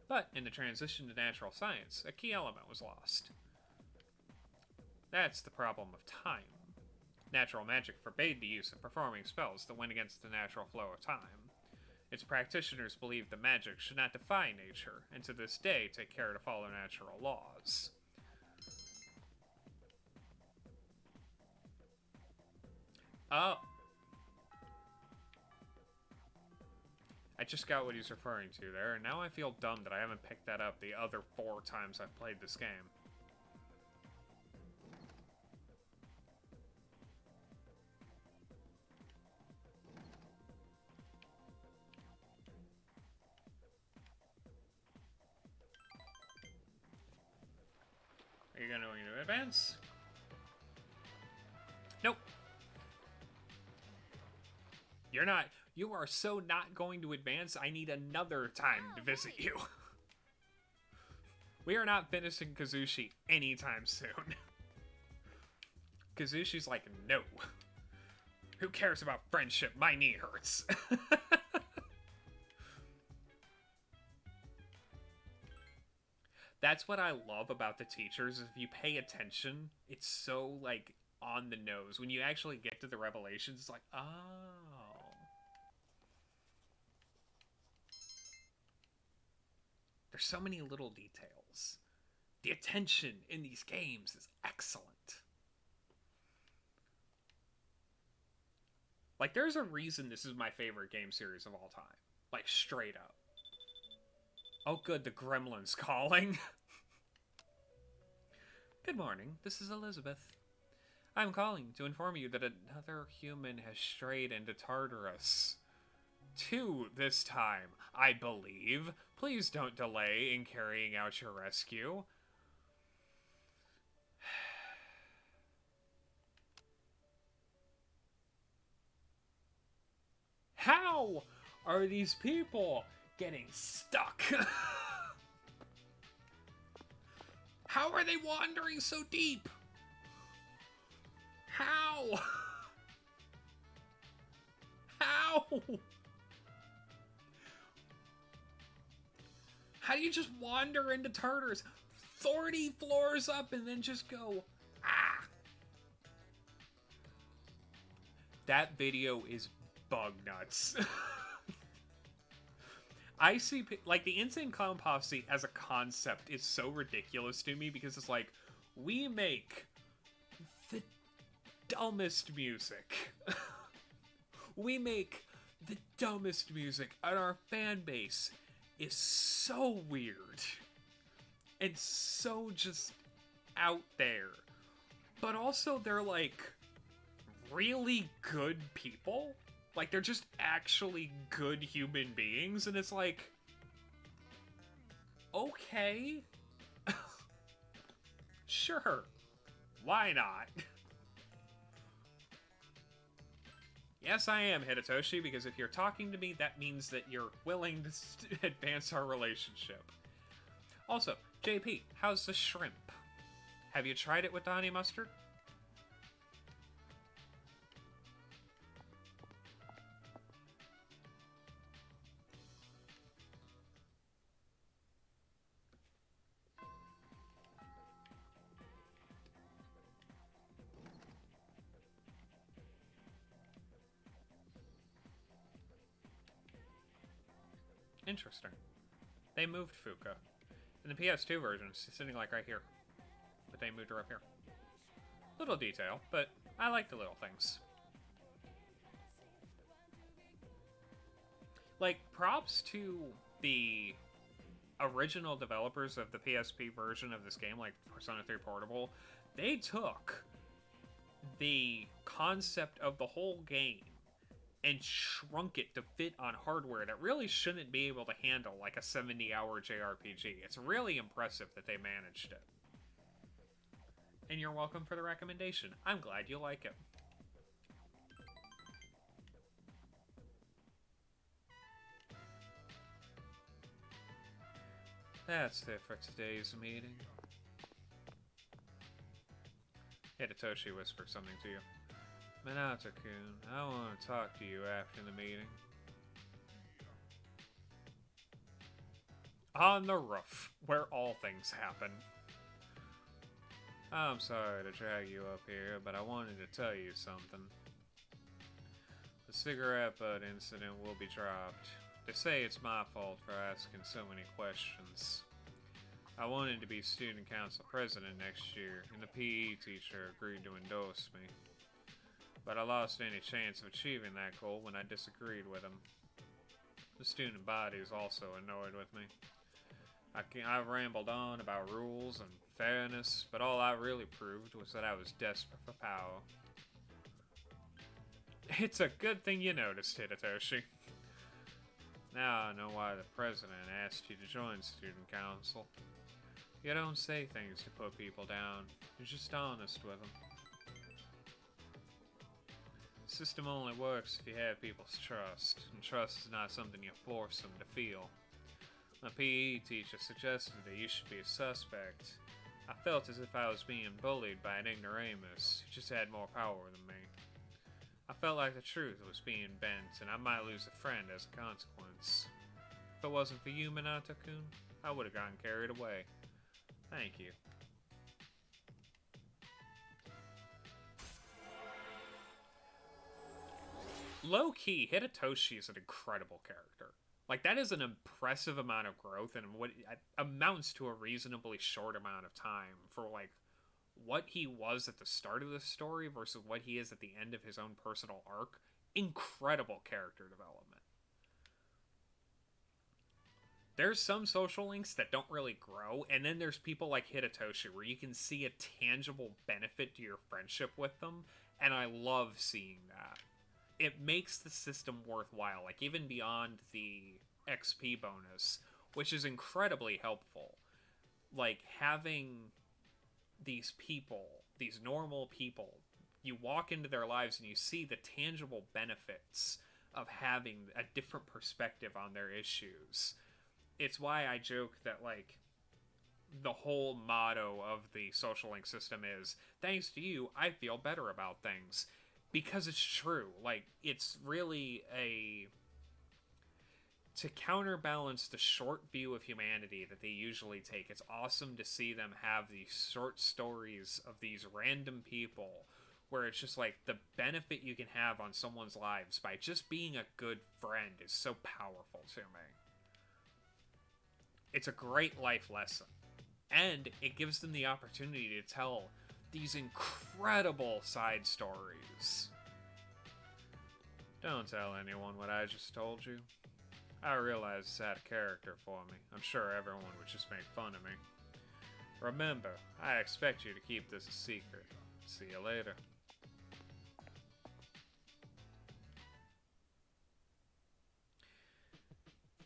But in the transition to natural science, a key element was lost. That's the problem of time. Natural magic forbade the use of performing spells that went against the natural flow of time. Its practitioners believed that magic should not defy nature, and to this day take care to follow natural laws. Oh. I just got what he's referring to there, and now I feel dumb that I haven't picked that up the other 4 times I've played this game. Are you going to advance? Nope. You're not. You are so not going to advance, I need another time to visit you. We are not finishing Kazushi anytime soon. Kazushi's like, no. Who cares about friendship? My knee hurts. That's what I love about the teachers. If you pay attention, it's so, like, on the nose. When you actually get to the revelations, it's like, oh. There's so many little details. The attention in these games is excellent. Like, there's a reason this is my favorite game series of all time. Like, straight up. Oh good, the gremlin's calling. Good morning, this is Elizabeth. I'm calling to inform you that another human has strayed into Tartarus. 2 this time, I believe. Please don't delay in carrying out your rescue. How are these people getting stuck? How are they wandering so deep? How? How? How do you just wander into Tartarus 40 floors up and then just go, ah? That video is bug nuts. I see, like, the Insane Clown Posse as a concept is so ridiculous to me because it's like, we make the dumbest music. We make the dumbest music, and our fan base is so weird and so just out there. But also, they're like really good people. Like, they're just actually good human beings, and it's like, okay. Sure. Why not? Yes, I am, Hidetoshi, because if you're talking to me, that means that you're willing to advance our relationship. Also, JP, how's the shrimp? Have you tried it with the honey mustard? Interesting. They moved Fuka. In the PS2 version, it's sitting like right here. But they moved her up here. Little detail, but I like the little things. Like, props to the original developers of the PSP version of this game, like Persona 3 Portable. They took the concept of the whole game and shrunk it to fit on hardware that really shouldn't be able to handle like a 70-hour JRPG. It's really impressive that they managed it. And you're welcome for the recommendation. I'm glad you like it. That's it for today's meeting. Hidetoshi whispered something to you. Minato-kun, I want to talk to you after the meeting. On the roof, where all things happen. I'm sorry to drag you up here, but I wanted to tell you something. The cigarette butt incident will be dropped. They say it's my fault for asking so many questions. I wanted to be student council president next year, and the PE teacher agreed to endorse me. But I lost any chance of achieving that goal when I disagreed with him. The student body is also annoyed with me. I rambled on about rules and fairness, but all I really proved was that I was desperate for power. It's a good thing you noticed, Hidetoshi. Now I know why the president asked you to join student council. You don't say things to put people down. You're just honest with them. The system only works if you have people's trust, and trust is not something you force them to feel. My PE teacher suggested that you should be a suspect. I felt as if I was being bullied by an ignoramus who just had more power than me. I felt like the truth was being bent, and I might lose a friend as a consequence. If it wasn't for you, Minato-kun, I would have gotten carried away. Thank you. Low-key, Hidetoshi is an incredible character. Like, that is an impressive amount of growth and what amounts to a reasonably short amount of time for, like, what he was at the start of the story versus what he is at the end of his own personal arc. Incredible character development. There's some social links that don't really grow, and then there's people like Hidetoshi where you can see a tangible benefit to your friendship with them, and I love seeing that. It makes the system worthwhile, like even beyond the XP bonus, which is incredibly helpful. Like, having these people, these normal people, you walk into their lives and you see the tangible benefits of having a different perspective on their issues. It's why I joke that, like, the whole motto of the social link system is, thanks to you, I feel better about things. Because it's true. Like, it's really to counterbalance the short view of humanity that they usually take, it's awesome to see them have these short stories of these random people where it's just like the benefit you can have on someone's lives by just being a good friend is so powerful to me. It's a great life lesson. And it gives them the opportunity to tell these incredible side stories. Don't tell anyone what I just told you. I realize it's out of character for me. I'm sure everyone would just make fun of me. Remember, I expect you to keep this a secret. See you later.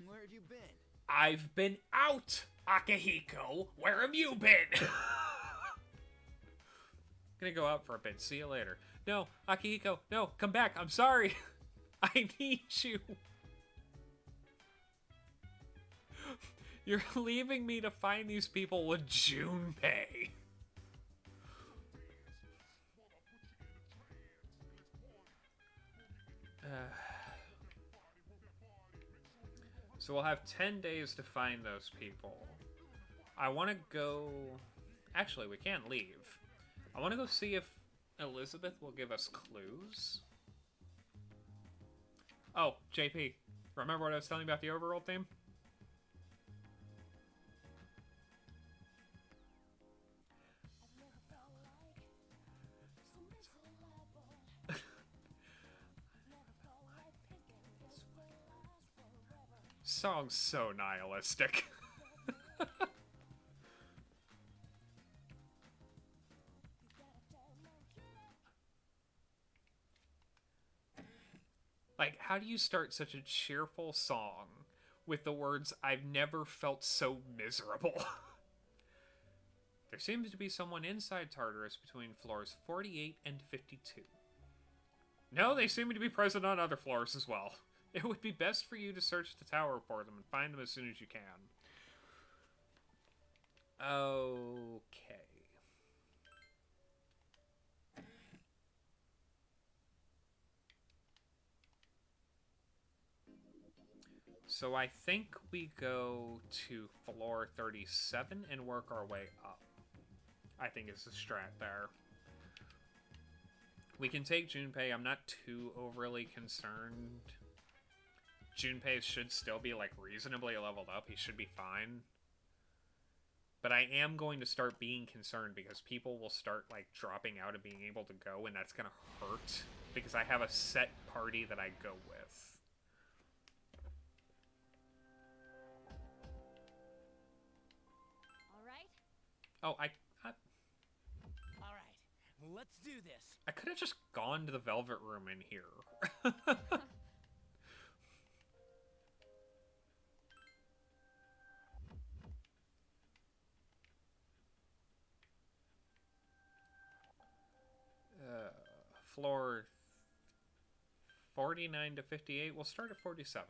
Where have you been? I've been out, Akihiko. Where have you been? Gonna go out for a bit. See you later. No, Akihiko, no, come back. I'm sorry. I need you. You're leaving me to find these people with Junpei. So we'll have 10 days to find those people. I want to go... Actually, we can't leave. I want to go see if Elizabeth will give us clues. Oh, JP. Remember what I was telling you about the overworld theme? Song's so nihilistic. Like, how do you start such a cheerful song with the words, "I've never felt so miserable"? There seems to be someone inside Tartarus between floors 48 and 52. No, they seem to be present on other floors as well. It would be best for you to search the tower for them and find them as soon as you can. Okay. So I think we go to floor 37 and work our way up. I think it's the strat there. We can take Junpei. I'm not too overly concerned. Junpei should still be, like, reasonably leveled up. He should be fine. But I am going to start being concerned because people will start, like, dropping out of being able to go, and that's going to hurt. Because I have a set party that I go with. Alright? Oh, Alright, let's do this. I could have just gone to the Velvet Room in here. Floor 49 to 58. We'll start at 47.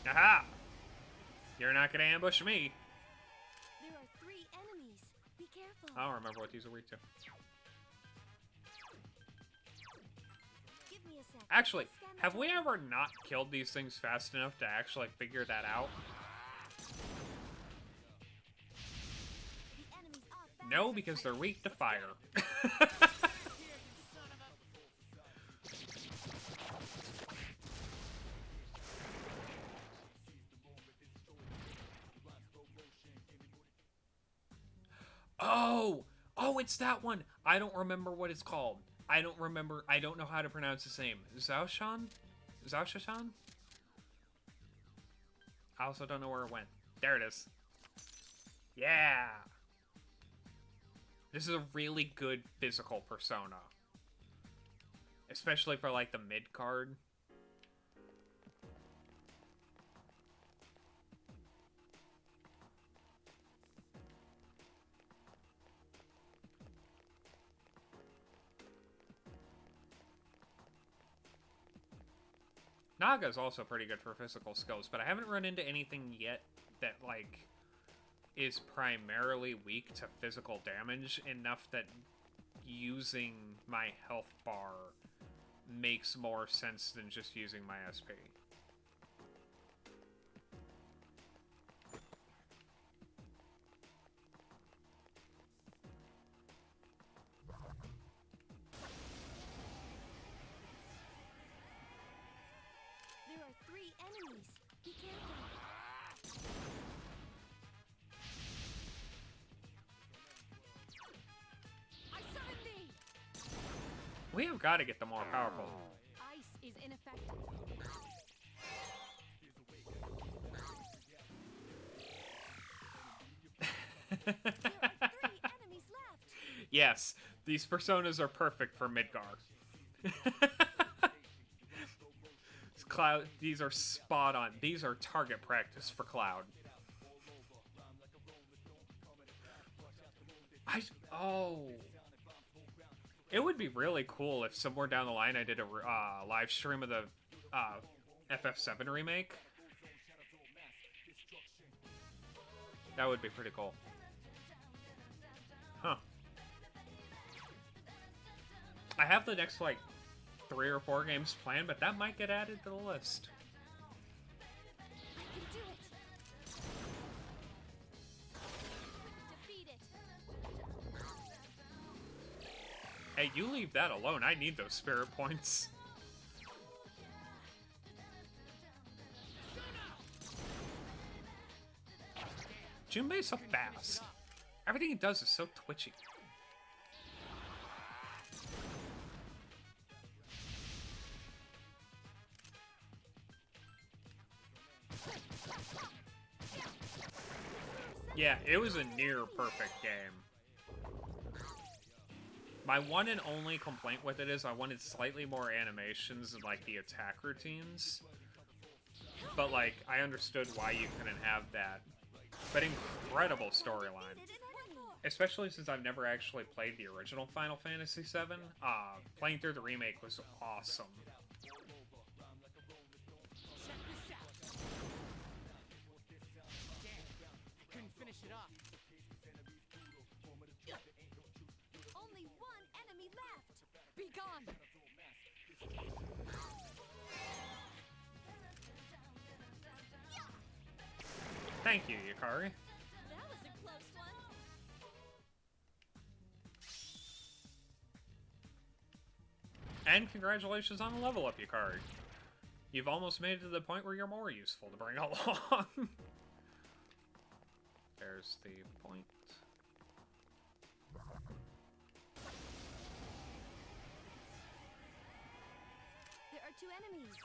Aha! You're not gonna ambush me. There are 3 enemies. Be careful. I don't remember what these are weak to. Give me a sec. Actually, I'll scan the have we tower. ever not killed these things fast enough to actually figure that out? The enemies are back. No, because they're weak to fire. Oh, it's that one. I don't remember what it's called. I don't know how to pronounce his name. Zaoshan? Zaoshan? I also don't know where it went. There it is. Yeah. This is a really good physical persona. Especially for, like, the mid card. Naga's also pretty good for physical skills, but I haven't run into anything yet that, like, is primarily weak to physical damage enough that using my health bar makes more sense than just using my SP. There are 3 enemies. Be careful. I summon thee! We have got to get the more powerful. Ice is ineffective. There are 3 enemies left. Yes, these personas are perfect for Midgar. Cloud, these are spot on. These are target practice for Cloud. Oh. It would be really cool if somewhere down the line I did a live stream of the FF7 remake. That would be pretty cool. Huh. I have the next, like, 3 or 4 games planned, but that might get added to the list. I can do it. Defeat it. Hey, you leave that alone. I need those spirit points. Junbei's so fast. Everything he does is so twitchy. Yeah, it was a near perfect game. My one and only complaint with it is I wanted slightly more animations and, like, the attack routines. But, like, I understood why you couldn't have that. But incredible storyline. Especially since I've never actually played the original Final Fantasy VII. Playing through the remake was awesome. Finish it off. Only 1 enemy left. Be gone! Thank you, Yukari. That was a close one. And congratulations on the level up, Yukari. You've almost made it to the point where you're more useful to bring along. There's the point. There are 2 enemies.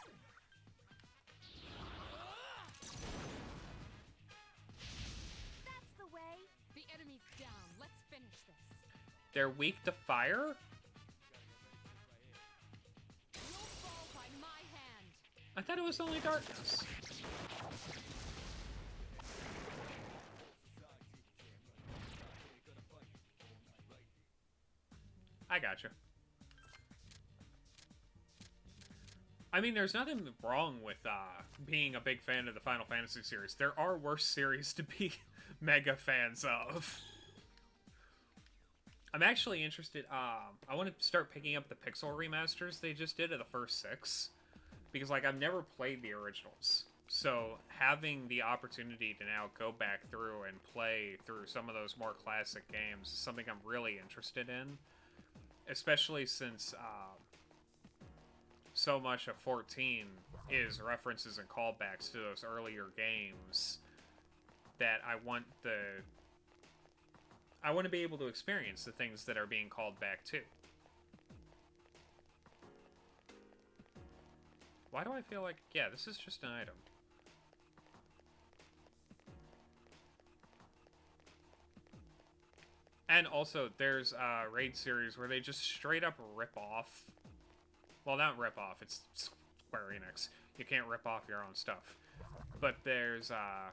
That's the way. The enemy's down. Let's finish this. They're weak to fire? You'll fall by my hand. I thought it was only darkness. I gotcha. I mean, there's nothing wrong with being a big fan of the Final Fantasy series. There are worse series to be mega fans of. I'm actually interested. I want to start picking up the Pixel remasters they just did of the first 6. Because, like, I've never played the originals. So, having the opportunity to now go back through and play through some of those more classic games is something I'm really interested in. Especially since so much of 14 is references and callbacks to those earlier games that I want to be able to experience the things that are being called back to. Why do I feel like... Yeah, this is just an item. And also, there's a raid series where they just straight up rip off... Well, not rip off, it's Square Enix. You can't rip off your own stuff. But there's a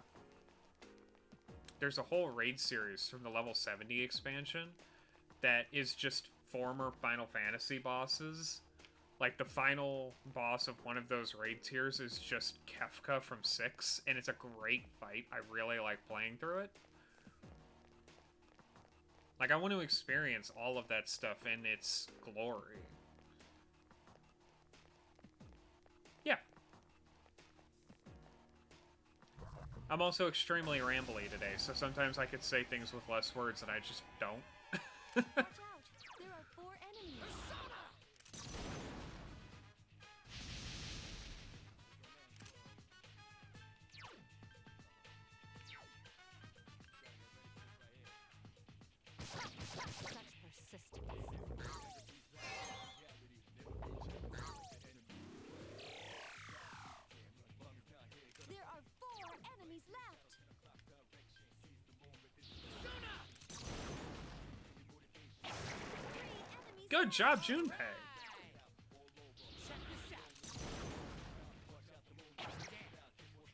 whole raid series from the Level 70 expansion that is just former Final Fantasy bosses Like, the final boss of one of those raid tiers is just Kefka from 6, and it's a great fight. I really like playing through it. Like, I want to experience all of that stuff in its glory. Yeah. I'm also extremely rambly today, so sometimes I could say things with less words and I just don't. Watch out! There are 4 enemies. Such persistence. There are 4 enemies left. Good job, Junpei.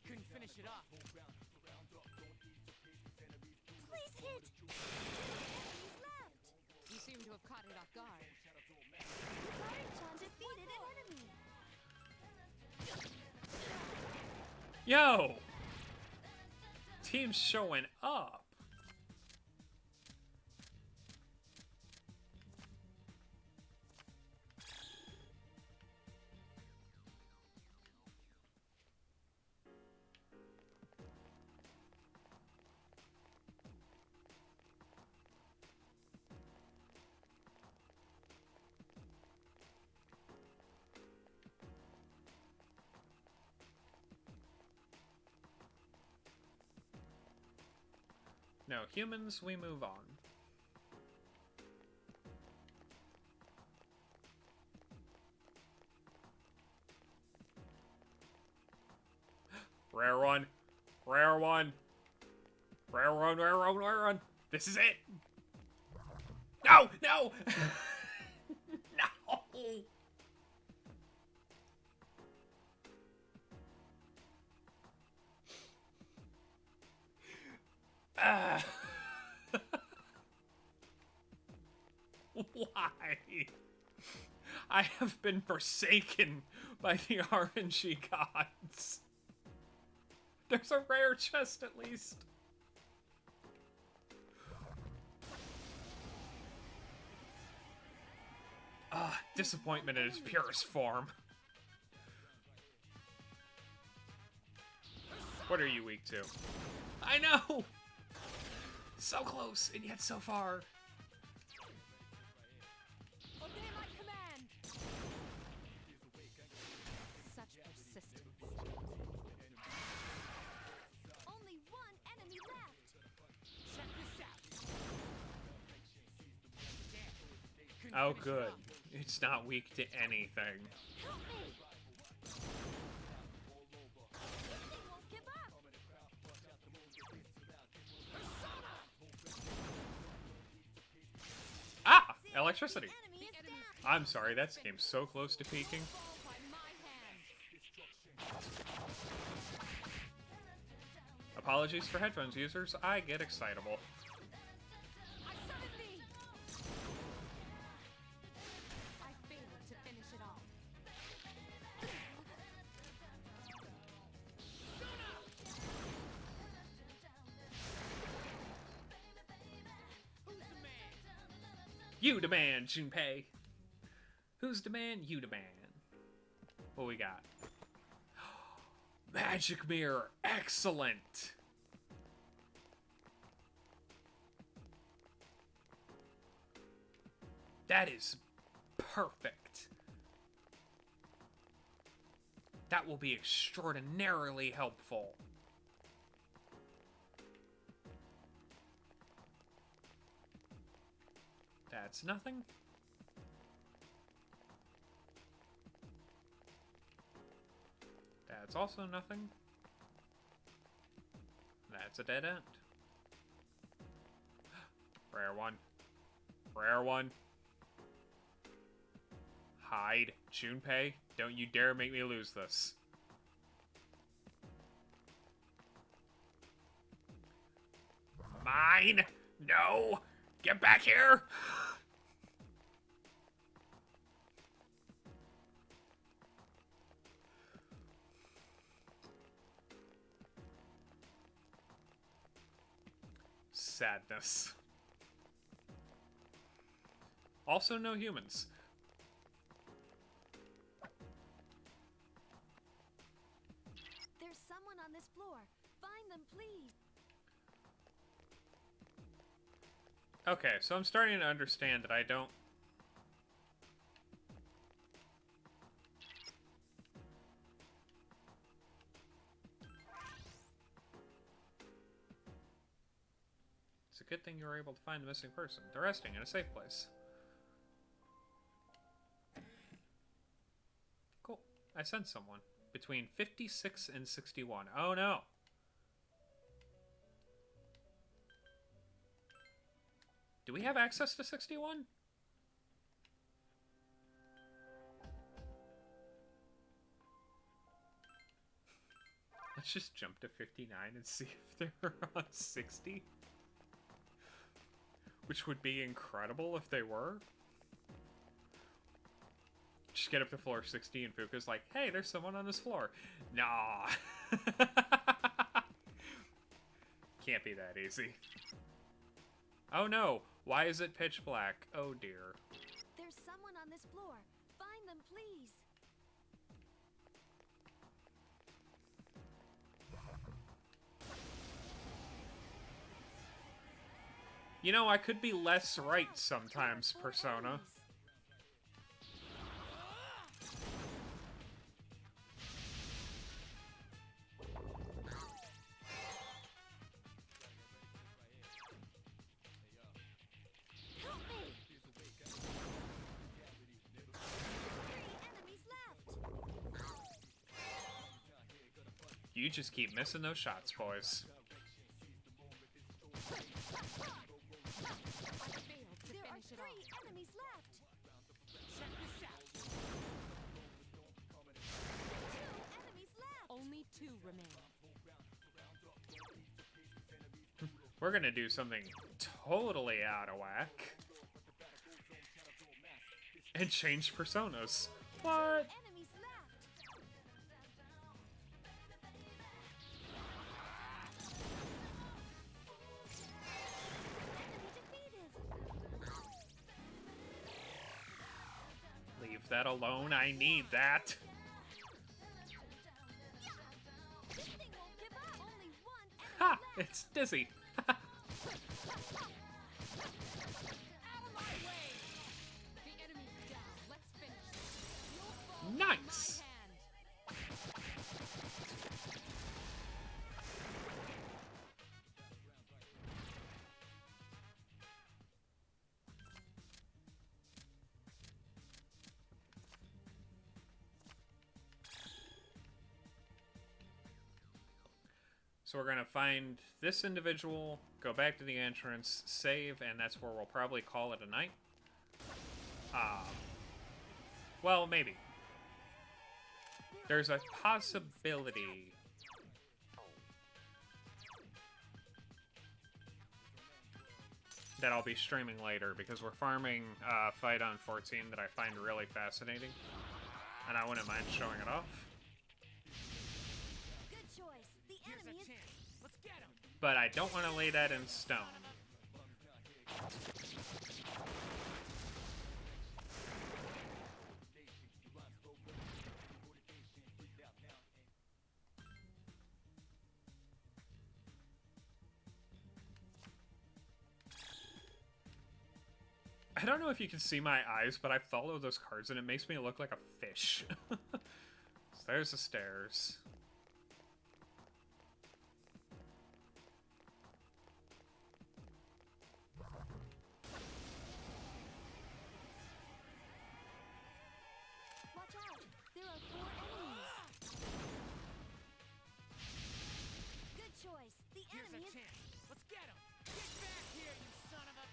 Couldn't finish it off. Please hit. 2 enemies left. You seem to have caught it off guard. Karin-chan defeated an enemy. Yo! Team's showing up. No, humans, we move on. Rare one. Rare one. Rare one, rare one, rare one. This is it. No! No! No! Ah. Why? I have been forsaken by the RNG gods. There's a rare chest at least. Ah, disappointment in its purest form. What are you weak to? I know! So close, and yet so far. Obey my command! Such persistence. Only 1 enemy left. Check this out. Oh, good. It's not weak to anything. Help me. This thing won't give up. Ah! Electricity. Enemy is down. I'm sorry, that game's so close to peaking. Fall by my hand. Apologies for headphones users, I get excitable. I summon thee! I failed to finish it all. You demand, Junpei. Who's demand? You demand. What we got? Magic mirror. Excellent. That is perfect. That will be extraordinarily helpful. That's nothing. That's also nothing. That's a dead end. Rare one. Rare one. Hide. Junpei, don't you dare make me lose this. Mine! No! Get back here! sadness. Also, no humans. There's someone on this floor. Find them, please. Okay, so I'm starting to understand that I don't... It's a good thing you were able to find the missing person. They're resting in a safe place. Cool. I sent someone. Between 56 and 61. Oh no! Do we have access to 61? Let's just jump to 59 and see if they're on 60. Which would be incredible if they were. Just get up to floor 60 and Fuka's like, hey, there's someone on this floor. Nah. Can't be that easy. Oh no, why is it pitch black? Oh dear. There's someone on this floor. Find them, please. You know, I could be less right sometimes, Persona. Help me! 3 enemies left. You just keep missing those shots, boys. There are 3 enemies left. Check this out. 2 enemies left. Only 2 remain. We're gonna do something totally out of whack. And change personas. What? Enemies left. Enemy defeated. Leave that alone, I need that. This thing won't give up. Only 1 enemy Ha! left. It's Dizzy. Out of my way! The enemy's down. Let's finish this. You'll fall Nice. by my hand. So we're gonna find this individual, go back to the entrance, save, and that's where we'll probably call it a night. Well, maybe. There's a possibility. That I'll be streaming later because we're farming Fight on 14 that I find really fascinating. And I wouldn't mind showing it off. Good choice. The Here's enemy a is chance. Let's get him. But I don't want to lay that in stone. I don't know if you can see my eyes, but I follow those cards and it makes me look like a fish. So there's the stairs. Watch out! There are 4 enemies. Good choice. The Here's enemy a is chance. Let's get him. Get back here, you son of a...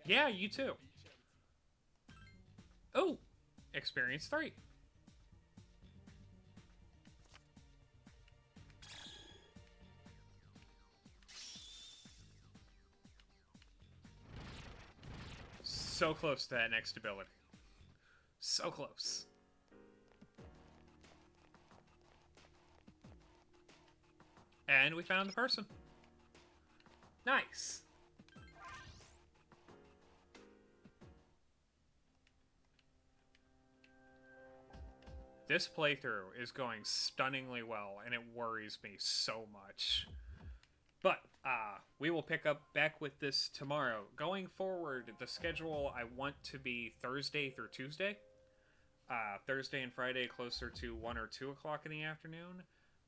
Yeah, you too. Oh! Experience 3. So close to that next ability. So close. And we found the person. Nice. This playthrough is going stunningly well, and it worries me so much. But, we will pick up back with this tomorrow. Going forward, the schedule I want to be Thursday through Tuesday. Thursday and Friday closer to 1 or 2 o'clock in the afternoon.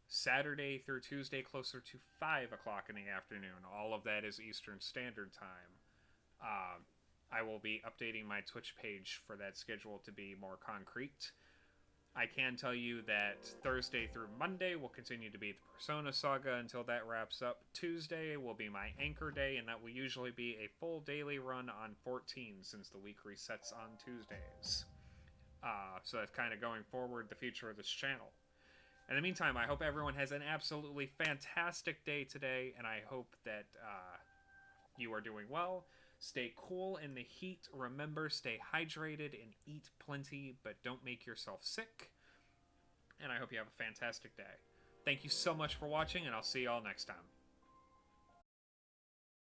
Saturday through Tuesday closer to 5 o'clock in the afternoon. All of that is Eastern Standard Time. I will be updating my Twitch page for that schedule to be more concrete. I can tell you that Thursday through Monday will continue to be the Persona Saga until that wraps up. Tuesday will be my anchor day, and that will usually be a full daily run on 14 since the week resets on Tuesdays. So that's kind of going forward the future of this channel. In the meantime, I hope everyone has an absolutely fantastic day today, and I hope that you are doing well. Stay cool in the heat. Remember, stay hydrated and eat plenty, but don't make yourself sick. And I hope you have a fantastic day. Thank you so much for watching, and I'll see you all next time.